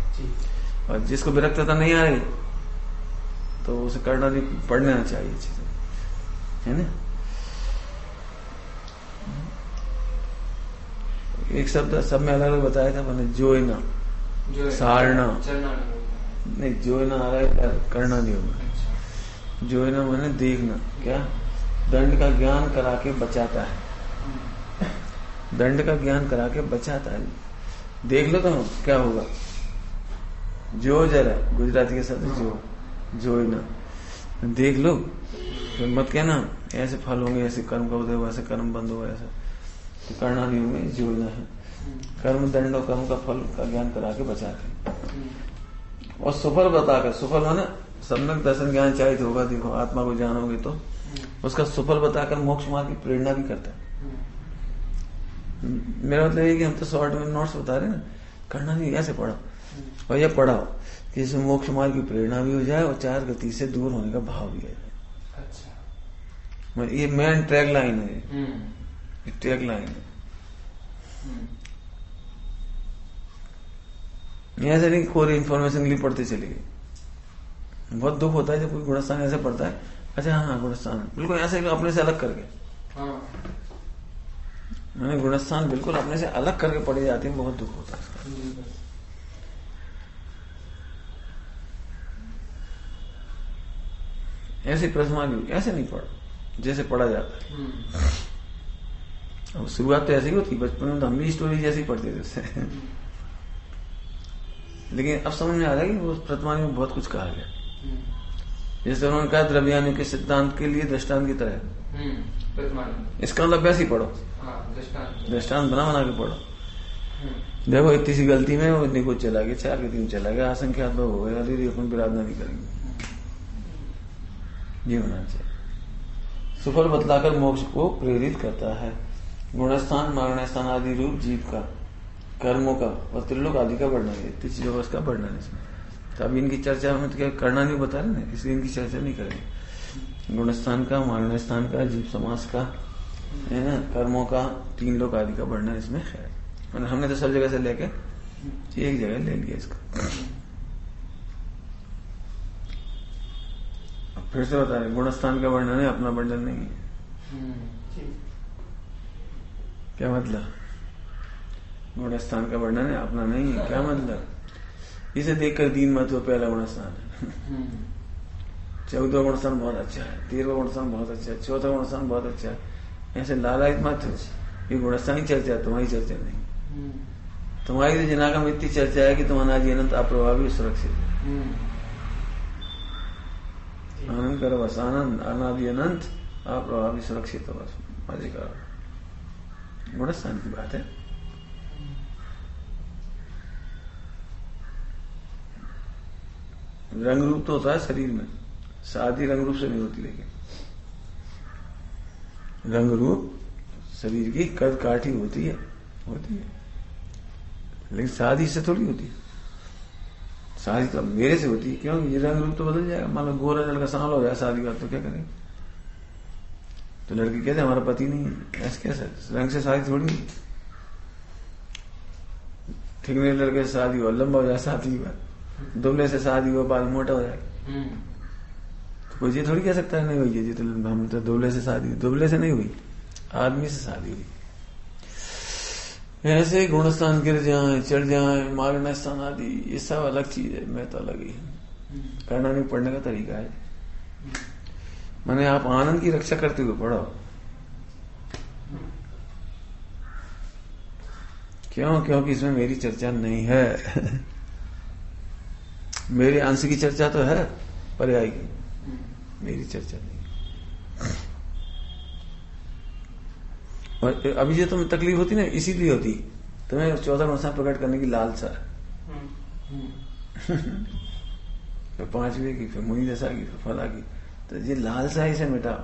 और जिसको विरक्तता नहीं आ रही तो उसे कर्णानि पढ़ लेना चाहिए अच्छी तरह, है ना। एक शब्द सब में अलग अलग बताया था मैंने, जोयना, सारना नहीं, जोयना आ रहा है, करना नहीं होगा। जोयना मैंने देखना, क्या दंड का ज्ञान करा के बचाता है, दंड का ज्ञान करा के बचाता है। देख लो तो क्या होगा, जो जरा गुजराती के शब्द जोयना, देख लो, तो मत कहना ऐसे फल होंगे, ऐसे कर्म का उदय हुआ, ऐसे कर्म बंद हुआ, ऐसा तो करना नहीं होंगे, जोयना है। कर्म दंड और कर्म का फल का ज्ञान करा के बचाते, और सुफल बताकर, सुफल माने सम्यक दर्शन ज्ञान चाहिए होगा, देखो आत्मा को जानोगे तो उसका सुफल बताकर मोक्ष मार्ग की प्रेरणा भी करता है। मेरा मतलब ये कि हम तो शॉर्ट में नोट्स बता रहे हैं ना, करना नहीं, ऐसे पढ़ो और ये पढ़ाओ कि इसमें मोक्ष मार्ग की प्रेरणा भी हो जाए और चार गति से दूर होने का भाव भी आ जाए। अच्छा, ये मेन ट्रैक लाइन है, ये ट्रैक लाइन है। ऐसे नहीं कोई इन्फॉर्मेशन के लिए पढ़ते चले गए। बहुत दुख होता है जब कोई गुणस्थान ऐसे पढ़ता है, अच्छा हाँ गुणस्थान बिल्कुल ऐसे अपने से अलग करके, मैंने गुणस्थान बिल्कुल अपने से अलग करके पढ़ी जाती है, बहुत दुख होता है इसका। ऐसे प्रश्न ऐसे नहीं पढ़ो जैसे पढ़ा जाता है। अब शुरुआत तो ऐसी ही होती, बचपन में तो हम भी स्टोरी जैसी पढ़ते थे लेकिन अब समझ में आ रहा है कि वो प्रतिमानी में बहुत कुछ कहा गया। जैसे उन्होंने कहा द्रव्यानु के सिद्धांत के लिए दृष्टांत की तरह, इसका मतलब वैसे ही पढ़ो, दृष्टांत बना बना के पढ़ो। देखो इतनी सी गलती में वो इतनी कुछ चला गया, चार के तीन चला गया, असंख्यात हो गया, अरे अपन विराधना नहीं करेंगे, ये होना चाहिए। सुफल बतलाकर मोक्ष को प्रेरित करता है। गुणस्थान मरणस्थान आदि रूप जीव का, कर्मों का और त्रिलोक आदि का वर्णन है, इतनी चीजों का उसका वर्णन है इसमें। तो अब इनकी चर्चा हमें तो क्या करना नहीं बता रहे ना, इसलिए इनकी चर्चा नहीं करेंगे। गुणस्थान का, मरणस्थान का, जीव समास का है ना, कर्मों का, तीन लोक आदि का वर्णन इसमें है। मतलब हमने तो सब जगह से लेके एक जगह ले लिया इसका। फिर से बता रहे गुणस्थान का वर्णन है, अपना वर्णन नहीं है। क्या मतलब? गुणस्थान का वर्णन है, अपना नहीं है, क्या मतलब? इसे देखकर दीन मत हो, पहला गुणस्थान है। 14वां गुणस्थान बहुत अच्छा है, 13वां गुणस्थान बहुत अच्छा है, 4था गुणस्थान बहुत अच्छा है, ऐसे लालायित मत हो। ये गुणस्थान की चर्चा है, तुम्हारी चर्चा नहीं। तुम्हारी तो जिनागम इतनी चर्चा है कि तुम अनादि अनंत अप्रभावी सुरक्षित है। आनंद करो बस, आनंद अनादि अनंत अप्रभावी सुरक्षित हो, बस मजे करो। गुणस्थान की बात है। रंग रूप तो होता है शरीर में, शादी रंग रूप से नहीं होती, लेकिन रंग रूप शरीर की कद काठी होती है लेकिन शादी से थोड़ी होती है। शादी तो मेरे से होती है, क्यों? ये रंग रूप तो बदल जाएगा। मान लो गोरा लड़का सांवला हो जाए शादी का, तो क्या करेंगे? तो लड़की कहते हमारा पति नहीं है, ऐसे कैसे? रंग से शादी थोड़ी नहीं। ठीक नहीं, लड़के से शादी हो, लंबा हो जाए शादी की बात, दुबले से शादी हो, बाल मोटा हो जाए, तो कोई ये थोड़ी कह सकता है नहीं हुई है जी, तो हम तो दुबले से शादी हुई। दुबले से नहीं हुई, आदमी से शादी हुई। ऐसे गुणस्थान गिर जाए, चढ़ जाए, मारना स्थान आदि, ये सब अलग चीज है, मैं तो अलग ही है। करना नहीं, पढ़ने का तरीका है। मैंने आप आनंद की रक्षा करते हुए पढ़ो। क्यों? क्योंकि इसमें मेरी चर्चा नहीं है। मेरे अंश की चर्चा तो है पर्याय की, मेरी चर्चा नहीं। और अभी जो तुम्हें तकलीफ होती ना, इसीलिए होती, तुम्हें 14 गुणस्थान प्रकट करने की लालसा है। फिर 5वें की, फिर मुनि दशा की, फिर फला की, तो ये लालसा इसे मिटाओ।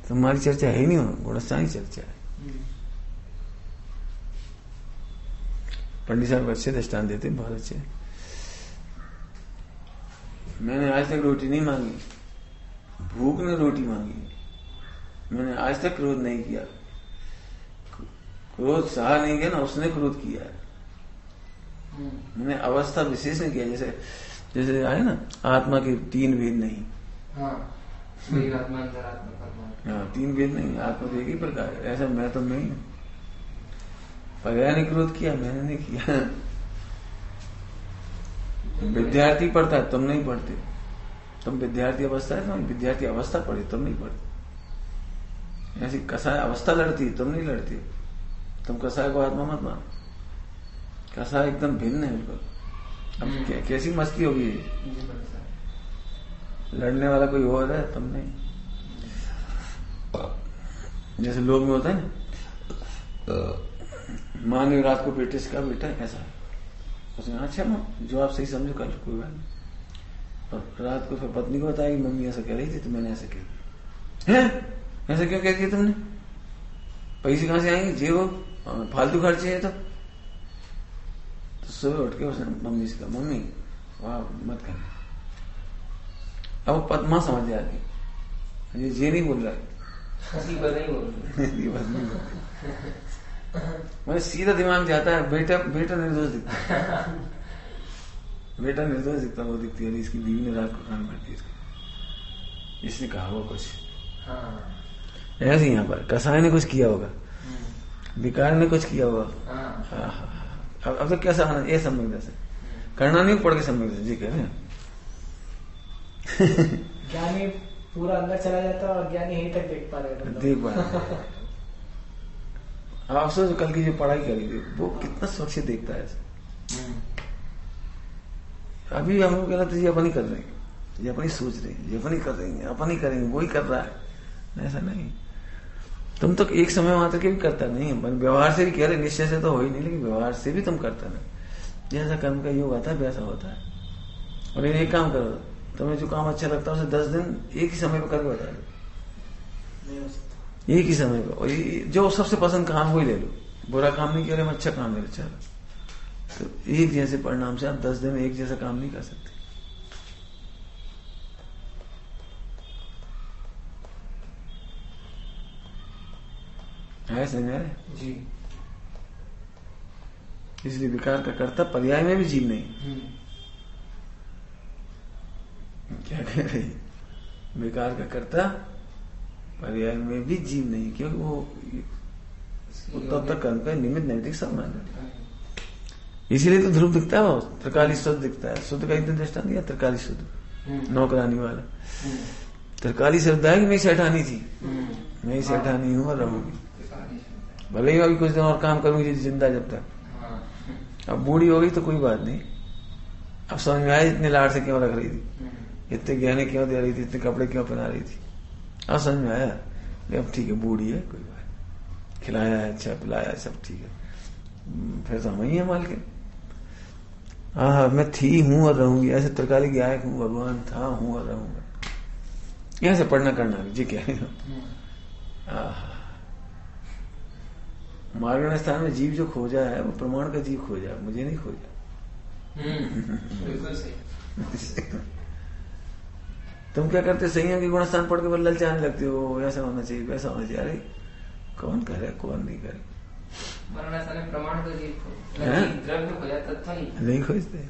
तुम्हारी चर्चा है ही नहीं, गुणस्थान की चर्चा है। पंडित साहब अच्छे दृष्टांत देते, बहुत अच्छे। मैंने आज तक रोटी नहीं मांगी, भूख ने रोटी मांगी। मैंने आज तक क्रोध नहीं किया, क्रोध सहा नहीं किया ना, उसने क्रोध किया है। मैंने अवस्था विशेष नहीं किया, जैसे जैसे आए ना आत्मा के 3 भेद नहीं। हाँ, 3 भेद नहीं, आत्मा तो एक ही प्रकार है। ऐसा मैं तो नहीं हूं। पर्याय ने क्रोध किया, मैंने नहीं किया। विद्यार्थी पढ़ता है, तुम नहीं पढ़ते। तुम विद्यार्थी अवस्था है, तुम विद्यार्थी अवस्था पढ़े, तुम नहीं पढ़ते। ऐसी कसाय अवस्था लड़ती, तुम नहीं लड़ती। तुम कसाय को आत्मा मत मानो, कसाय एकदम भिन्न है बिल्कुल। अब कैसी मस्ती होगी, लड़ने वाला कोई और है, तुम नहीं। जैसे लोग में होता है ना, माँ ने रात को बेटे से कहा बेटा ऐसा, उसने अच्छा माँ जो आप सही समझो कर लो, कोई बात नहीं। और रात को फिर पत्नी को बताया कि मम्मी ऐसा कह रही थी तो मैंने ऐसा कह दिया। ऐसा क्यों कह दिया तुमने? पैसे कहां से आएंगे, जे वो फालतू खर्चे है। तो सुबह उठ के उसने मम्मी से कहा मम्मी वाह मत करना। अब माँ समझ जाती ये नहीं बोल रहा है, मैंने सीधा दिमाग जाता है, बेटा बेटा निर्दोष दिखता है, बेटा निर्दोष दिखता, वो दिखती है इसकी बीवी ने रात को काम कर दिया, इसने कहा वो कुछ ऐसे। यहाँ पर कसाय ने कुछ किया होगा, विकार ने कुछ किया होगा। अब तो कैसा आना ये सम्यक से करना नहीं, पढ़ के सम्यक से जी कह रहे हैं। ज्ञानी पूरा अंदर चला जाता है और ज्ञानी यहीं तक देख पा रहे, देख पा रहे। आप सोचो कल की जो पढ़ाई करी थी वो कितना सुरक्षित देखता है। अभी हम लोग कहते ये अपन ही कर रहे हैं, ये अपन ही सोच रहे हैं, ये अपन ही कर रहे हैं, अपन ही करेंगे, वो ही कर रहा है। ऐसा नहीं, तुम तो एक समय वहां तक भी करता नहीं है, व्यवहार से भी कह रहे, निश्चय से तो हो ही नहीं, लेकिन व्यवहार से भी तुम करता नहीं। जैसा कर्म का योग आता है वैसा होता है। और एक काम करो, तुम्हें जो काम अच्छा लगता है उसे 10 दिन एक ही समय पर करके बता दो, एक ही समय पर। और जो सबसे पसंद काम वही ले लो, बुरा काम नहीं कह रहे, अच्छा काम ले लो, चलो। तो एक जैसे परिणाम से आप 10 दिन में एक जैसा काम नहीं कर सकते। है समझ में जी। इसलिए विकार का कर्ता पर्याय में भी जीव नहीं। क्या कह रही, विकार का कर्ता पर्याय में भी जीव नहीं, क्योंकि वो तब तक कर्म का निमित्त नैतिक सम्मान है। इसीलिए तो ध्रुव दिखता है, वो त्रिकाली शुद्ध दिखता है। शुद्ध का एक दिन दृष्टांत दिया, त्रिकाली शुद्ध नौकरानी वाला। त्रिकाली शुद्ध है कि मैं सेठानी थी, मैं ही सेठानी हूं और रहूंगी, भले ही अभी कुछ दिन और काम करूंगी जिंदा जब तक। अब बूढ़ी हो गई तो कोई बात नहीं, अब समझ में आया इतने लाड से क्यों रख रही थी, इतने गहने क्यों दे रही थी, इतने कपड़े क्यों पहना रही थी। अब समझ में आया, अब ठीक है बूढ़ी है, कोई बात, खिलाया है, अच्छा पिलाया है, सब ठीक है, फिर तो हम ही है मालकिन। हाँ मैं थी हूं और रहूंगी, ऐसे त्रिकाली गायक हूं, भगवान था हूं और रहूंगा, यहां से पढ़ना करना जी क्या है। मार्गण स्थान में जीव जो खोजा है वो प्रमाण का जीव खोजा, मुझे नहीं खोजा। बिल्कुल सही। तुम क्या करते, संयम की गुणस्थान पढ़ के बल्ला ललचाने लगते हो, ऐसा होना चाहिए वैसा होना चाहिए। अरे कौन करे कौन नहीं करे, प्रमाण का जीव द्रव्य खोजा तत्व नहीं खोजते।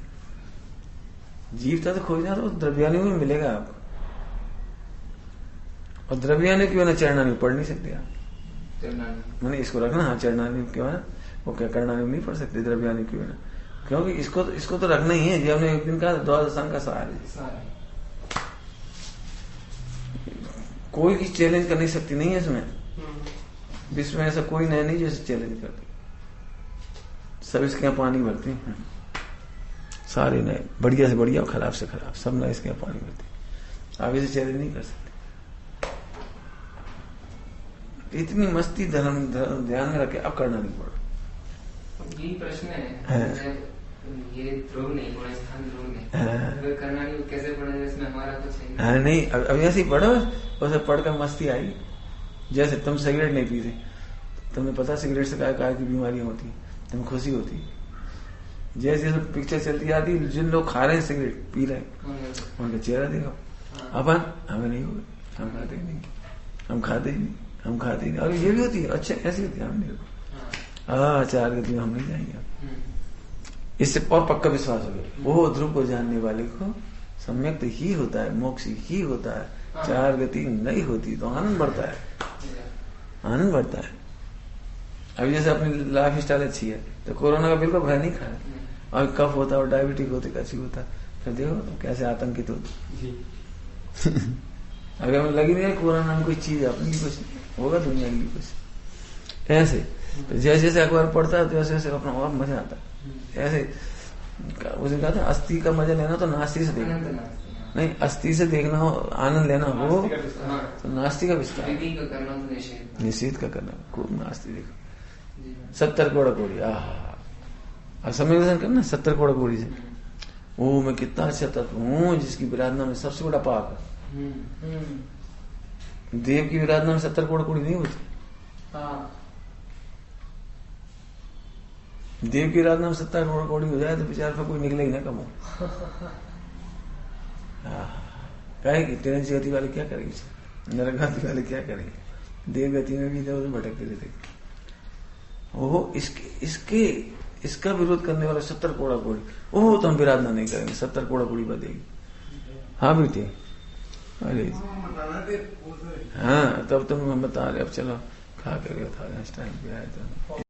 जीव था तो खोजना तो द्रव्यानि में मिलेगा आपको, और द्रव्यानि क्यों ना चरणानि पढ़ नहीं सकते आप, मैंने इसको रखना। हाँ चरणानि क्यों है, वो क्या करणानि नहीं पढ़ सकते, द्रव्यानि क्यों ना, क्योंकि इसको तो रखना ही है। जी हमने एक दिन कहा द्वादशांग का सहारा, कोई भी चैलेंज कर नहीं सकती नहीं है इसमें। विश्व में ऐसा कोई नया नहीं जैसे चैलेंज करते, सब इसके यहाँ पानी भरते हैं, सारे नए, बढ़िया से बढ़िया और खराब से खराब, सब नए इसके यहाँ पानी भरते, आगे से चैलेंज नहीं कर सकते। इतनी मस्ती धर्म ध्यान में रखे, अब करना नहीं पड़ा। यही प्रश्न है, ये ध्रुव नहीं, गुणस्थान ध्रुव नहीं, करना नहीं कैसे पढ़े, इसमें हमारा कुछ है नहीं। अब ऐसे ही पढ़ो, उसे पढ़कर मस्ती आई। जैसे तुम सिगरेट नहीं पीते, तुम्हें पता सिगरेट से काय की बीमारियां होती, तुम्हें खुशी होती। जैसे जैसे पिक्चर चलती जाती, जिन लोग खा रहे हैं सिगरेट पी रहे हैं उनका चेहरा देखो, अपन हमें नहीं होगा, हम खाते नहीं, हम खाते ही नहीं, हम खाते ही नहीं। और ये भी होती है, अच्छा ऐसी होती है, हम नहीं होगा, 4 गति में हम नहीं जाएंगे। इससे और पक्का विश्वास हो गया, वो ध्रुव को जानने वाले को सम्यक ही होता है, मोक्ष ही होता है, 4 गति नहीं होती। तो आनंद बढ़ता है, आनंद बढ़ता है। अभी जैसे अपनी लाइफ स्टाइल अच्छी है तो कोरोना का बिल्कुल भय नहीं खाया, और कफ होता और डायबिटिक होते कैसी होता, फिर देखो कैसे आतंकित होते। अगर हमें लगी नहीं कोरोना नाम कोई चीज अपनी की कुछ होगा, दुनिया की कुछ ऐसे। तो जैसे जैसे अखबार पढ़ता है तो वैसे वैसे अपना और मजा आता है। ऐसे उसने कहा था अस्थि का मजा लेना तो नास्ती से देखना, नहीं अस्थि से देखना हो आनंद लेना हो तो नास्ती का विस्तार, निषेध का करना, खूब नास्ती देखो 70 कोड़ा कोड़ी। आह सम्मेलन करना 70 कोड़ा कोड़ी से, वो मैं कितना अच्छा तत्व हूँ जिसकी विराधना में सबसे बड़ा पाप है। देव की विराधना में 70 कोड़ा कोड़ी नहीं होती। देव की आराधना में 70 करोड़ कौड़ी हो जाए तो बेचार पर कोई निकले ही ना कमो। कहेगी ट्रेन गति वाले क्या करेंगे, नरक गति वाले क्या करेंगे, देव गति में भी इधर उधर भटकते रहते। वो इसका विरोध करने वाले 70 कोड़ा कोड़ी, ओह तो हम विराधना नहीं करेंगे, 70 कोड़ा कोड़ी बदेगी। हाँ बेटे, अरे हाँ तब तुम हम बता रहे, अब चलो खा करके था टाइम पे आए तो